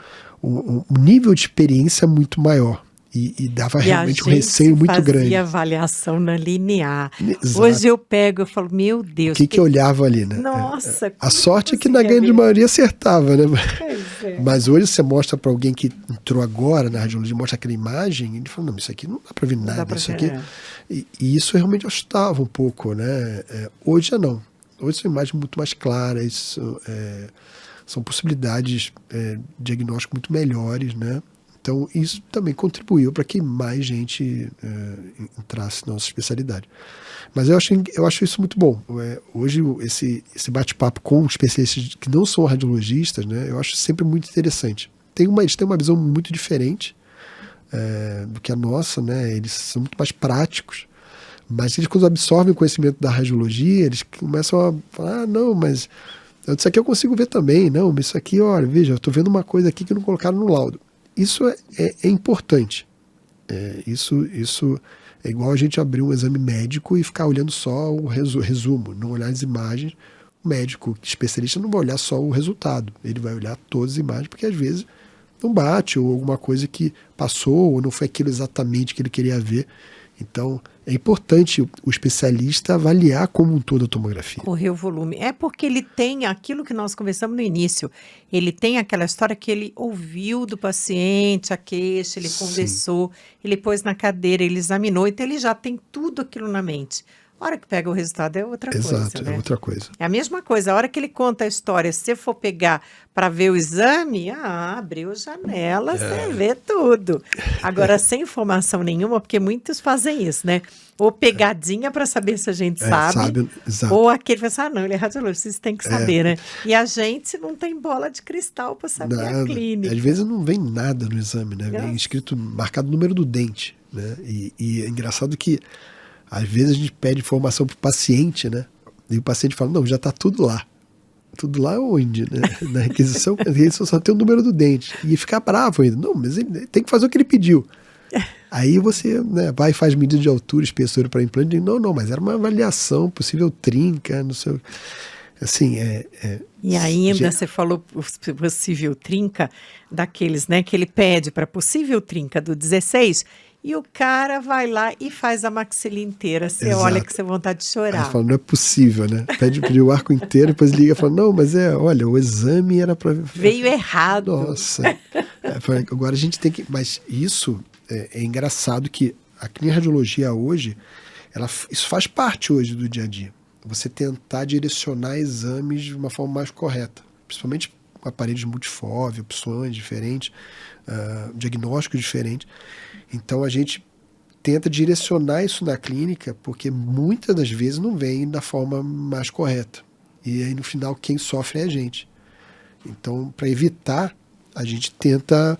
Speaker 3: nível de experiência muito maior. E dava realmente um receio muito grande.
Speaker 1: E avaliação na linear.
Speaker 3: Exato.
Speaker 1: Hoje eu eu falo, meu Deus.
Speaker 3: O que eu olhava ali, né?
Speaker 1: Nossa.
Speaker 3: A sorte é que na grande maioria acertava, né?
Speaker 1: É.
Speaker 3: Mas hoje você mostra para alguém que entrou agora na radiologia, mostra aquela imagem, e ele fala, não, isso aqui não dá para ver nada. Isso aqui. E isso realmente assustava um pouco, né? Hoje já não. Hoje são imagens muito mais claras, são possibilidades de diagnóstico muito melhores, né? Então, isso também contribuiu para que mais gente entrasse na nossa especialidade. Mas eu acho isso muito bom. Hoje, esse bate-papo com especialistas que não são radiologistas, né, eu acho sempre muito interessante. Eles têm uma visão muito diferente do que a nossa, né? Eles são muito mais práticos. Mas eles, quando absorvem o conhecimento da radiologia, eles começam a falar, não, mas isso aqui eu consigo ver também. Não, mas isso aqui, olha, veja, eu estou vendo uma coisa aqui que não colocaram no laudo. Isso é importante. Isso é igual a gente abrir um exame médico e ficar olhando só o resumo, não olhar as imagens. O médico especialista não vai olhar só o resultado, ele vai olhar todas as imagens, porque às vezes não bate, ou alguma coisa que passou, ou não foi aquilo exatamente que ele queria ver. Então, é importante o especialista avaliar como um todo a tomografia.
Speaker 1: Correr o volume. É porque ele tem aquilo que nós conversamos no início. Ele tem aquela história que ele ouviu do paciente, a queixa, ele conversou, ele pôs na cadeira, ele examinou, então ele já tem tudo aquilo na mente. A hora que pega o resultado é outra coisa.
Speaker 3: Exato, é outra coisa.
Speaker 1: É a mesma coisa. A hora que ele conta a história, se você for pegar para ver o exame, abriu janela, você vê tudo. Agora, sem informação nenhuma, porque muitos fazem isso, né? Ou pegadinha para saber se a gente sabe.
Speaker 3: Exato.
Speaker 1: Ou aquele pensa, não, ele é radiologista, vocês têm que saber, né? E a gente não tem bola de cristal para saber a clínica.
Speaker 3: Às vezes não vem nada no exame, né? Vem escrito, marcado o número do dente, né? E é engraçado que às vezes a gente pede informação para o paciente, né? E o paciente fala, não, já está tudo lá. Tudo lá onde, né? Na requisição, só tem o número do dente. E fica bravo ainda. Não, mas ele tem que fazer o que ele pediu. Aí você, né, vai e faz medida de altura, espessura para implante. Não, mas era uma avaliação, possível trinca, não sei. Assim,
Speaker 1: E ainda você falou possível trinca daqueles, né? Que ele pede para possível trinca do 16... E o cara vai lá e faz a maxila inteira. Você olha que você tem vontade de chorar.
Speaker 3: Aí fala, não é possível, né? Pede o arco inteiro, depois liga e fala, não, mas olha, o exame era para...
Speaker 1: Veio errado.
Speaker 3: Nossa. Agora a gente tem que... Mas isso é engraçado que a clínica de radiologia hoje, isso faz parte hoje do dia a dia. Você tentar direcionar exames de uma forma mais correta. Principalmente com aparelhos multifóvio, opções diferentes, diagnósticos diferentes. Então a gente tenta direcionar isso na clínica, porque muitas das vezes não vem da forma mais correta. E aí no final quem sofre é a gente. Então, para evitar, a gente tenta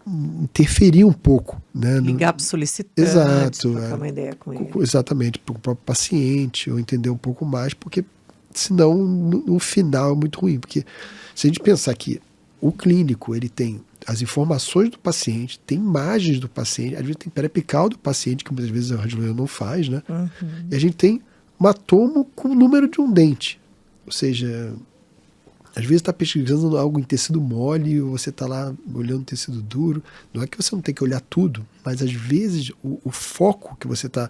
Speaker 3: interferir um pouco, né?
Speaker 1: Ligar para o solicitante,
Speaker 3: exato,
Speaker 1: trocar uma ideia com ele.
Speaker 3: Exatamente, para o próprio paciente, ou entender um pouco mais, porque senão no final é muito ruim. Porque se a gente pensar que o clínico, ele tem as informações do paciente, tem imagens do paciente, às vezes tem pré-apical do paciente, que muitas vezes a radiologia não faz, né?
Speaker 1: Uhum.
Speaker 3: E a gente tem uma tomo com o número de um dente. Ou seja, Às vezes está pesquisando algo em tecido mole ou você está lá olhando tecido duro. Não é que você não tem que olhar tudo, mas às vezes o foco que você está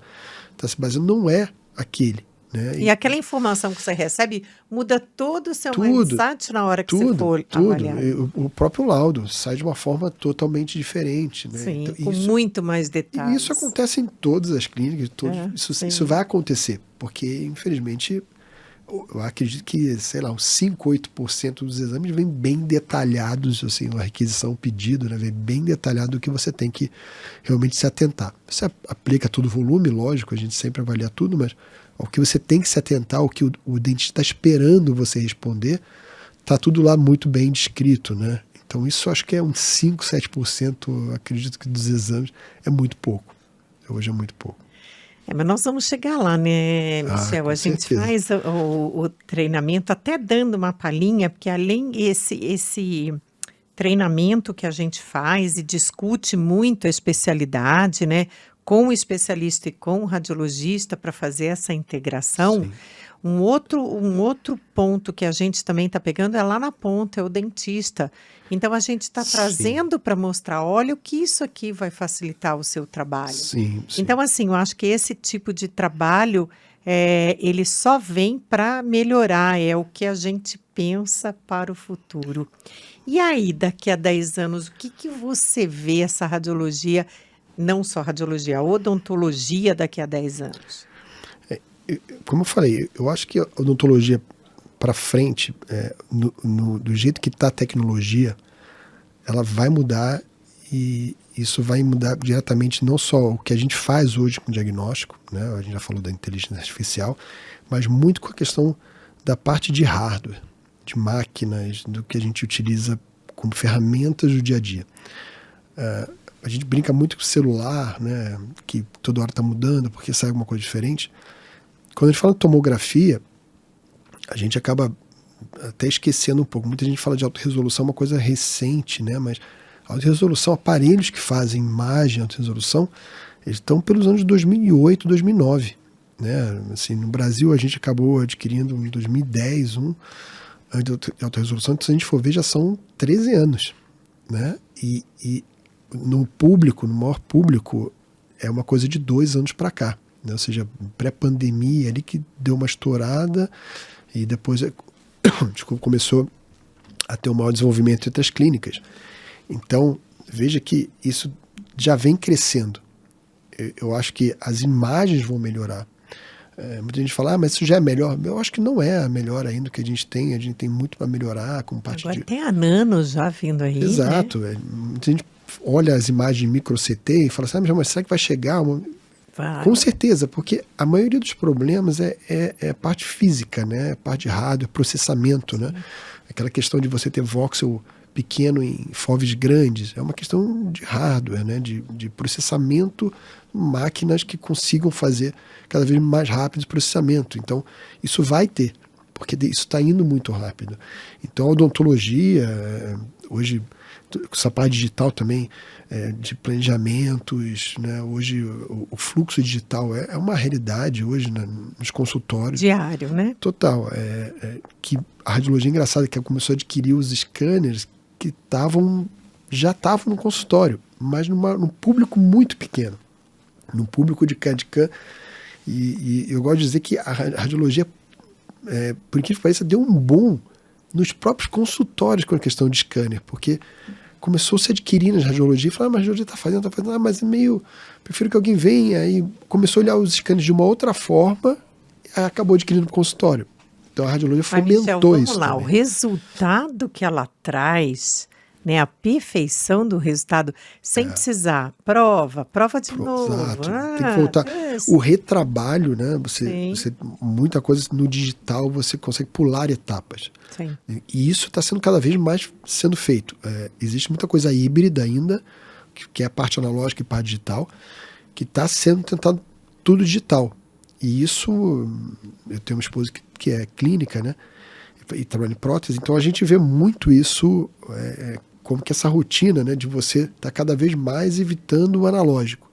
Speaker 3: se baseando não é aquele. Né?
Speaker 1: E aquela informação que você recebe muda todo o seu mindset na hora que você for avaliar.
Speaker 3: O próprio laudo sai de uma forma totalmente diferente. Né?
Speaker 1: Sim, então, com muito mais detalhes.
Speaker 3: E isso acontece em todas as clínicas. Isso vai acontecer, porque, infelizmente, eu acredito que, sei lá, uns 5, 8% dos exames vem bem detalhados, assim, uma requisição, um pedido, né? Vem bem detalhado o que você tem que realmente se atentar. Você aplica todo o volume, lógico, a gente sempre avalia tudo, mas ao que você tem que se atentar, o que o dentista está esperando você responder, está tudo lá muito bem descrito, né? Então isso acho que é uns 5, 7%, acredito que dos exames é muito pouco. Hoje é muito pouco.
Speaker 1: Mas nós vamos chegar lá, né, Michel? A gente faz o treinamento até dando uma palhinha, porque além esse treinamento que a gente faz e discute muito a especialidade, né, com o especialista e com o radiologista para fazer essa integração. Sim. Um outro ponto que a gente também está pegando é lá na ponta, é o dentista. Então, a gente está trazendo para mostrar, olha o que isso aqui vai facilitar o seu trabalho.
Speaker 3: Sim.
Speaker 1: Então, assim, eu acho que esse tipo de trabalho, ele só vem para melhorar, é o que a gente pensa para o futuro. E aí, daqui a 10 anos, o que você vê essa radiologia, não só radiologia, a odontologia daqui a 10 anos?
Speaker 3: Como eu falei, eu acho que a odontologia para frente, do jeito que está a tecnologia, ela vai mudar e isso vai mudar diretamente não só o que a gente faz hoje com o diagnóstico, né? A gente já falou da inteligência artificial, mas muito com a questão da parte de hardware, de máquinas, do que a gente utiliza como ferramentas do dia a dia. A gente brinca muito com o celular, né? Que toda hora está mudando porque sai alguma coisa diferente. Quando a gente fala de tomografia, a gente acaba até esquecendo um pouco. Muita gente fala de alta resolução, uma coisa recente, né? Mas alta resolução, aparelhos que fazem imagem alta resolução, eles estão pelos anos de 2008, 2009. Né? Assim, no Brasil, a gente acabou adquirindo em 2010 de alta resolução. Então, se a gente for ver, já são 13 anos. Né? E no público, no maior público, é uma coisa de 2 anos para cá. Né? Ou seja, pré-pandemia ali que deu uma estourada e depois começou a ter um maior desenvolvimento entre as clínicas. Então, veja que isso já vem crescendo. Eu acho que as imagens vão melhorar. Muita gente fala, mas isso já é melhor. Eu acho que não é a melhor ainda que a gente tem muito para melhorar com parte
Speaker 1: Agora tem a nano já vindo aí,
Speaker 3: exato.
Speaker 1: Né?
Speaker 3: Muita gente olha as imagens micro CT e fala assim, mas será que vai chegar
Speaker 1: Vai.
Speaker 3: Com certeza, porque a maioria dos problemas é parte física, né? Parte de hardware, processamento, né? Aquela questão de você ter voxel pequeno em FOVs grandes, é uma questão de hardware, né? De processamento, máquinas que consigam fazer cada vez mais rápido esse processamento. Então, isso vai ter, porque isso está indo muito rápido. Então, a odontologia, hoje, essa parte digital também, de planejamentos, né? Hoje o fluxo digital é uma realidade hoje, né? Nos consultórios.
Speaker 1: Diário, né?
Speaker 3: Total. Que a radiologia é engraçada, que começou a adquirir os scanners que já estavam no consultório, mas num público muito pequeno, num público de CAD/CAM. E eu gosto de dizer que a radiologia, por incrível que pareça, deu um boom nos próprios consultórios com a questão de scanner, porque começou a se adquirir na radiologia e falou, mas a radiologia está fazendo, mas é meio, prefiro que alguém venha. Aí começou a olhar os scanners de uma outra forma e acabou adquirindo no consultório. Então a radiologia fomentou
Speaker 1: Michel, vamos
Speaker 3: isso
Speaker 1: lá,
Speaker 3: também.
Speaker 1: O resultado que ela traz, né, a perfeição do resultado, sem precisar, prova de novo.
Speaker 3: Exato, tem que voltar. O retrabalho, né? Você, muita coisa no digital, você consegue pular etapas.
Speaker 1: Sim.
Speaker 3: E isso está sendo cada vez mais sendo feito. Existe muita coisa híbrida ainda, que é a parte analógica e parte digital, que está sendo tentado tudo digital. E isso, eu tenho uma esposa que é clínica, né? E trabalha em prótese, então a gente vê muito isso, como que essa rotina, né, de você estar cada vez mais evitando o analógico.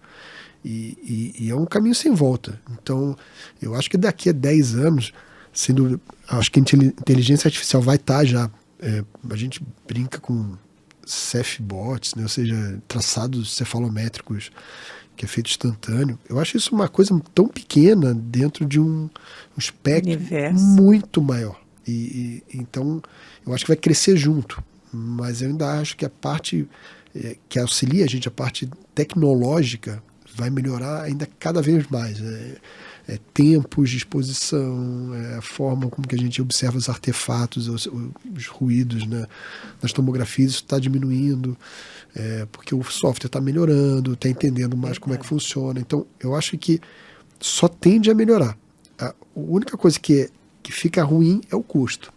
Speaker 3: E é um caminho sem volta. Então, eu acho que daqui a 10 anos, acho que a inteligência artificial vai estar já A gente brinca com Cephbots, né? Ou seja, traçados cefalométricos que é feito instantâneo. Eu acho isso uma coisa tão pequena dentro de um espectro muito maior. Então, eu acho que vai crescer junto. Mas eu ainda acho que a parte que auxilia a gente, a parte tecnológica, vai melhorar ainda cada vez mais. Tempos de exposição, a forma como que a gente observa os artefatos, os ruídos, né? Nas tomografias, isso está diminuindo, porque o software está melhorando, está entendendo mais como é que funciona. Então, eu acho que só tende a melhorar. A única coisa que fica ruim é o custo.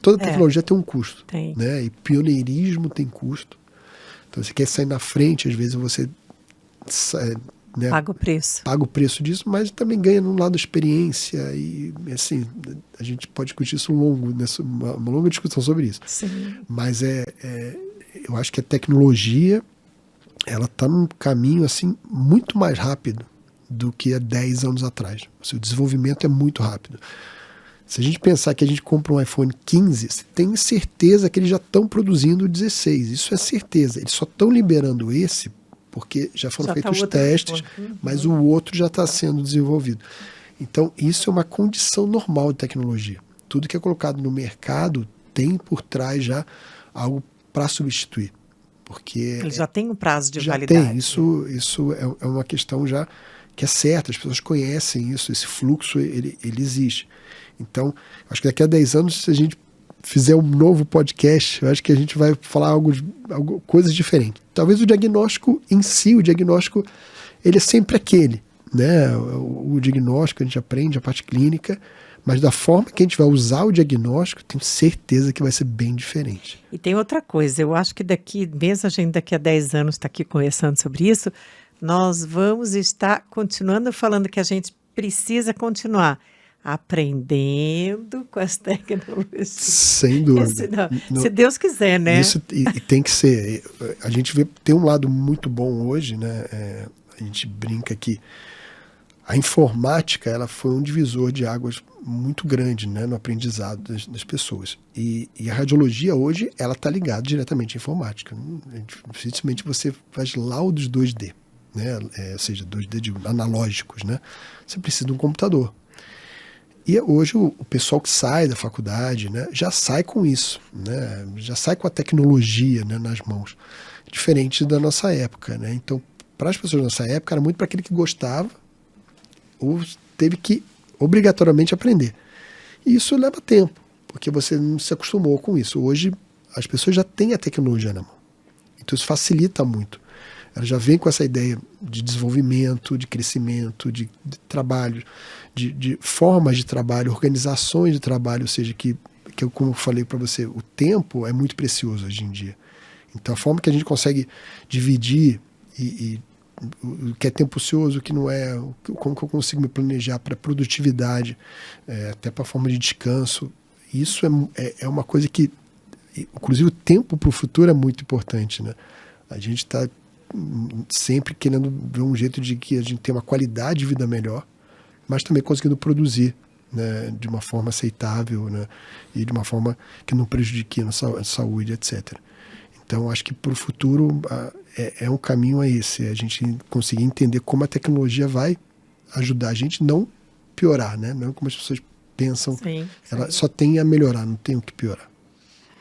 Speaker 3: Toda tecnologia tem um custo. Né? E pioneirismo tem custo. Então, você quer sair na frente, às vezes você né,
Speaker 4: paga o preço.
Speaker 3: Paga o preço disso, mas também ganha no lado da experiência. E assim, a gente pode discutir isso uma longa discussão sobre isso.
Speaker 4: Sim.
Speaker 3: Mas eu acho que a tecnologia ela está num caminho assim, muito mais rápido do que há 10 anos atrás. O seu desenvolvimento é muito rápido. Se a gente pensar que a gente compra um iPhone 15, você tem certeza que eles já estão produzindo o 16. Isso é certeza. Eles só estão liberando esse porque já foram feitos os testes, mas o outro já está sendo desenvolvido. Então, isso é uma condição normal de tecnologia. Tudo que é colocado no mercado tem por trás já algo para substituir. Porque
Speaker 4: ele já tem um prazo de
Speaker 3: já
Speaker 4: validade.
Speaker 3: Tem. Isso é uma questão já que é certa, as pessoas conhecem isso, esse fluxo ele existe. Então, acho que daqui a 10 anos, se a gente fizer um novo podcast, eu acho que a gente vai falar coisas diferentes. Talvez o diagnóstico em si, ele é sempre aquele, né? O diagnóstico, a gente aprende a parte clínica, mas da forma que a gente vai usar o diagnóstico, tenho certeza que vai ser bem diferente.
Speaker 4: E tem outra coisa, eu acho que mesmo a gente daqui a 10 anos está aqui conversando sobre isso, nós vamos estar continuando falando que a gente precisa continuar aprendendo com as tecnologias.
Speaker 3: Sem dúvida.
Speaker 4: Se Deus quiser, né?
Speaker 3: Isso e tem que ser. A gente tem um lado muito bom hoje, né? A gente brinca que a informática ela foi um divisor de águas muito grande, né, no aprendizado das pessoas. E a radiologia hoje ela está ligada diretamente à informática. Dificilmente você faz laudos 2D, né? Ou seja, 2D analógicos, né? Você precisa de um computador. E hoje o pessoal que sai da faculdade, né, já sai com isso, né, já sai com a tecnologia, né, nas mãos, diferente da nossa época. Né? Então, para as pessoas da nossa época, era muito para aquele que gostava ou teve que obrigatoriamente aprender. E isso leva tempo, porque você não se acostumou com isso. Hoje, as pessoas já têm a tecnologia na mão. Então, isso facilita muito. Ela já vem com essa ideia de desenvolvimento, de crescimento, de trabalho, de formas de trabalho, organizações de trabalho, ou seja, que eu, como eu falei para você, o tempo é muito precioso hoje em dia. Então, a forma que a gente consegue dividir o que é tempo ocioso, o que não é, como que eu consigo me planejar para produtividade, até para a forma de descanso, isso é uma coisa que, inclusive, o tempo para o futuro é muito importante. Né? A gente está sempre querendo ver um jeito de que a gente tenha uma qualidade de vida melhor, mas também conseguindo produzir, né, de uma forma aceitável, né, e de uma forma que não prejudique a nossa saúde, etc. Então, acho que para o futuro é um caminho a esse, a gente conseguir entender como a tecnologia vai ajudar a gente não piorar, né? Não como as pessoas pensam, ela só tem a melhorar, não tem o que piorar.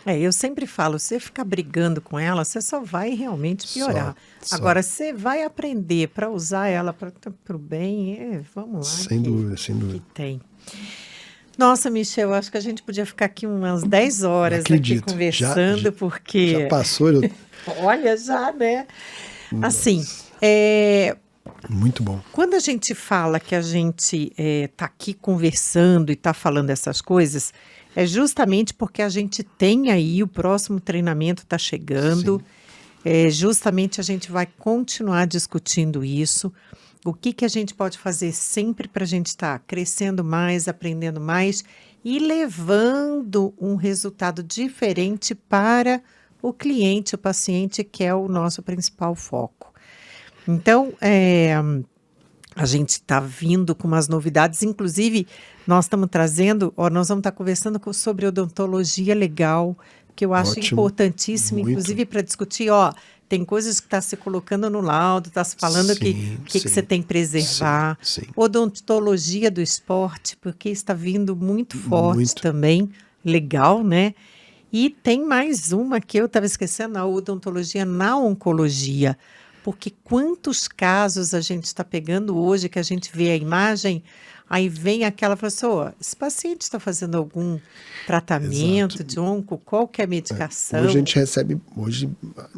Speaker 4: Eu sempre falo, você ficar brigando com ela, você só vai realmente piorar. Só. Agora, você vai aprender para usar ela para o bem, vamos lá.
Speaker 3: Sem dúvida.
Speaker 4: Que tem. Nossa, Michel, eu acho que a gente podia ficar aqui umas 10 horas aqui conversando, porque...
Speaker 3: Já passou?
Speaker 4: Olha, já, né? Assim,
Speaker 3: muito bom.
Speaker 4: Quando a gente fala que a gente está aqui conversando e está falando essas coisas... É justamente porque a gente tem aí, o próximo treinamento está chegando, justamente a gente vai continuar discutindo isso, o que a gente pode fazer sempre para a gente estar crescendo mais, aprendendo mais e levando um resultado diferente para o cliente, o paciente, que é o nosso principal foco. Então, a gente está vindo com umas novidades, inclusive nós estamos trazendo, nós vamos estar conversando sobre odontologia legal, que eu acho
Speaker 3: Ótimo.
Speaker 4: importantíssimo,
Speaker 3: Muito.
Speaker 4: inclusive para discutir, tem coisas que está se colocando no laudo, está se falando
Speaker 3: Sim,
Speaker 4: que
Speaker 3: sim.
Speaker 4: você tem que preservar.
Speaker 3: Sim.
Speaker 4: Odontologia do esporte, porque está vindo muito forte
Speaker 3: Muito.
Speaker 4: também, legal, né? E tem mais uma que eu estava esquecendo, a odontologia na oncologia, porque quantos casos a gente está pegando hoje que a gente vê a imagem, aí vem aquela pessoa, esse paciente está fazendo algum tratamento de onco, qual que é a medicação?
Speaker 3: Hoje a gente recebe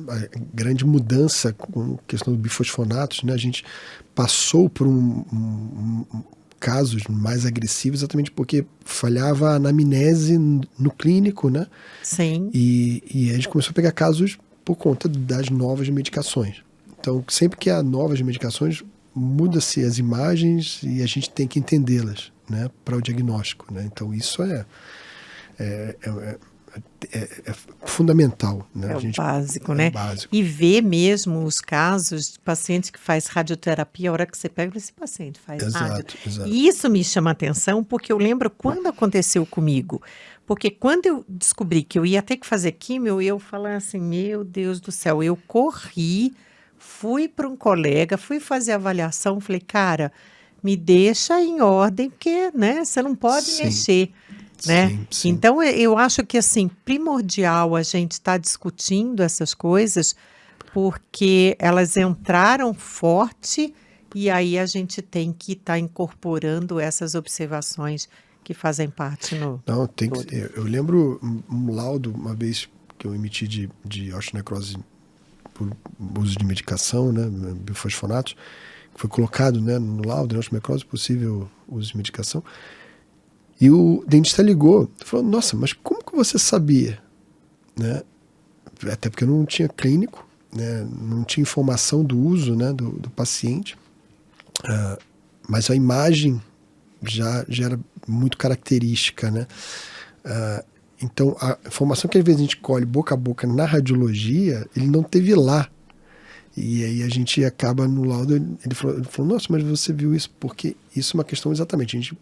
Speaker 3: a grande mudança com a questão dos bifosfonatos, né? A gente passou por casos mais agressivos exatamente porque falhava a anamnese no clínico, né?
Speaker 4: Sim.
Speaker 3: E a gente começou a pegar casos por conta das novas medicações. Então, sempre que há novas medicações, muda-se as imagens e a gente tem que entendê-las, né, para o diagnóstico, né? Então, isso é fundamental, né?
Speaker 4: É o básico,
Speaker 3: é
Speaker 4: né?
Speaker 3: Básico.
Speaker 4: E ver mesmo os casos de paciente que faz radioterapia, a hora que você pega, esse paciente faz rádio.
Speaker 3: Exato.
Speaker 4: E isso me chama a atenção, porque eu lembro quando aconteceu comigo. Porque quando eu descobri que eu ia ter que fazer químio, eu falei assim, meu Deus do céu, eu corri, fui para um colega, fui fazer avaliação, falei, cara, me deixa em ordem, porque, né, você não pode
Speaker 3: Sim.
Speaker 4: mexer. Né?
Speaker 3: Sim.
Speaker 4: Então, eu acho que assim, primordial a gente estar discutindo essas coisas, porque elas entraram forte e aí a gente tem que estar incorporando essas observações que fazem parte no...
Speaker 3: Não, tem que, eu lembro um laudo, uma vez que eu emiti de osteonecrose por uso de medicação, né, bifosfonatos, que foi colocado, né, no laudo, né, osteonecrose, possível uso de medicação. E o dentista ligou e falou, nossa, mas como que você sabia? Né? Até porque eu não tinha clínico, né? Não tinha informação do uso, né, do paciente. Mas a imagem já era muito característica. Né? Então, a informação que às vezes a gente colhe boca a boca na radiologia, ele não teve lá. E aí a gente acaba no laudo, ele falou, nossa, mas você viu isso? Porque isso é uma questão exatamente, a gente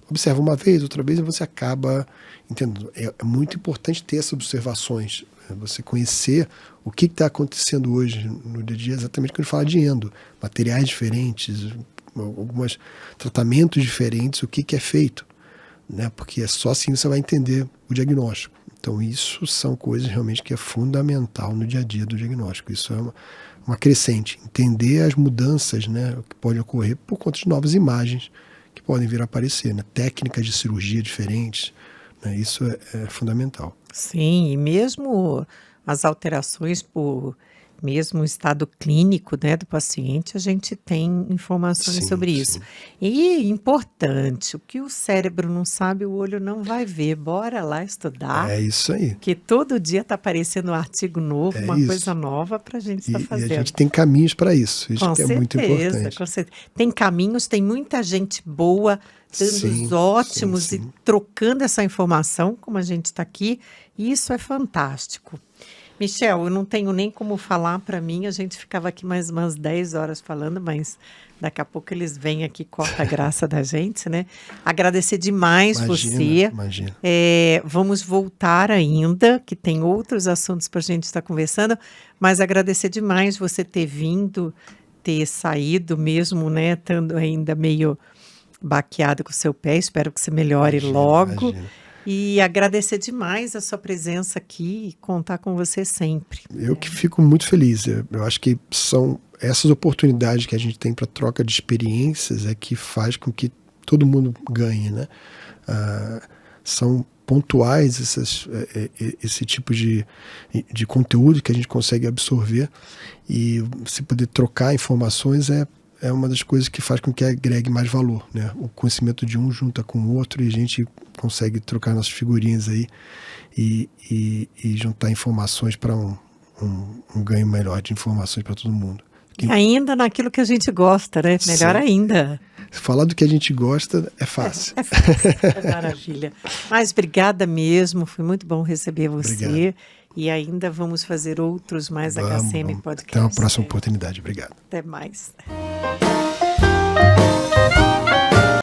Speaker 3: observa uma vez, outra vez, e você acaba entendendo. É muito importante ter essas observações, você conhecer o que está acontecendo hoje no dia a dia, exatamente quando a gente fala de endo, materiais diferentes, alguns tratamentos diferentes, o que é feito, né? Porque é só assim você vai entender o diagnóstico. Então isso são coisas realmente que é fundamental no dia a dia do diagnóstico. Isso é uma crescente, entender as mudanças, né, que podem ocorrer por conta de novas imagens que podem vir a aparecer, né? Técnicas de cirurgia diferentes, né? Isso é fundamental.
Speaker 4: Sim, e mesmo as alterações por mesmo estado clínico, né, do paciente, a gente tem informações sobre isso. E importante, o que o cérebro não sabe, o olho não vai ver. Bora lá estudar.
Speaker 3: É isso aí.
Speaker 4: Porque todo dia está aparecendo um artigo novo, uma coisa nova para a gente estar fazendo.
Speaker 3: E a gente tem caminhos para isso. Isso
Speaker 4: com
Speaker 3: que é
Speaker 4: certeza,
Speaker 3: muito importante.
Speaker 4: Com certeza. Tem caminhos, tem muita gente boa, dando os ótimos e trocando essa informação, como a gente está aqui. E isso é fantástico. Michel, eu não tenho nem como falar para mim, a gente ficava aqui mais umas 10 horas falando, mas daqui a pouco eles vêm aqui, corta a graça da gente, né? Agradecer demais você.
Speaker 3: Imagina.
Speaker 4: Vamos voltar ainda, que tem outros assuntos para a gente estar conversando, mas agradecer demais você ter vindo, ter saído mesmo, né? Estando ainda meio baqueado com o seu pé, espero que você melhore logo.
Speaker 3: Imagina.
Speaker 4: E agradecer demais a sua presença aqui e contar com você sempre.
Speaker 3: Eu que fico muito feliz. Eu acho que são essas oportunidades que a gente tem para troca de experiências é que faz com que todo mundo ganhe, né? São pontuais esse tipo de conteúdo que a gente consegue absorver e se poder trocar informações é uma das coisas que faz com que agregue mais valor, né? O conhecimento de um junta com o outro e a gente consegue trocar nossas figurinhas aí e juntar informações para um ganho melhor de informações para todo mundo.
Speaker 4: E ainda naquilo que a gente gosta, né? Melhor ainda.
Speaker 3: Falar do que a gente gosta é fácil.
Speaker 4: É fácil, é maravilha. Mas obrigada mesmo, foi muito bom receber você.
Speaker 3: Obrigado.
Speaker 4: E ainda vamos fazer outros mais HCM Podcast.
Speaker 3: Até uma próxima oportunidade. Obrigado.
Speaker 4: Até mais.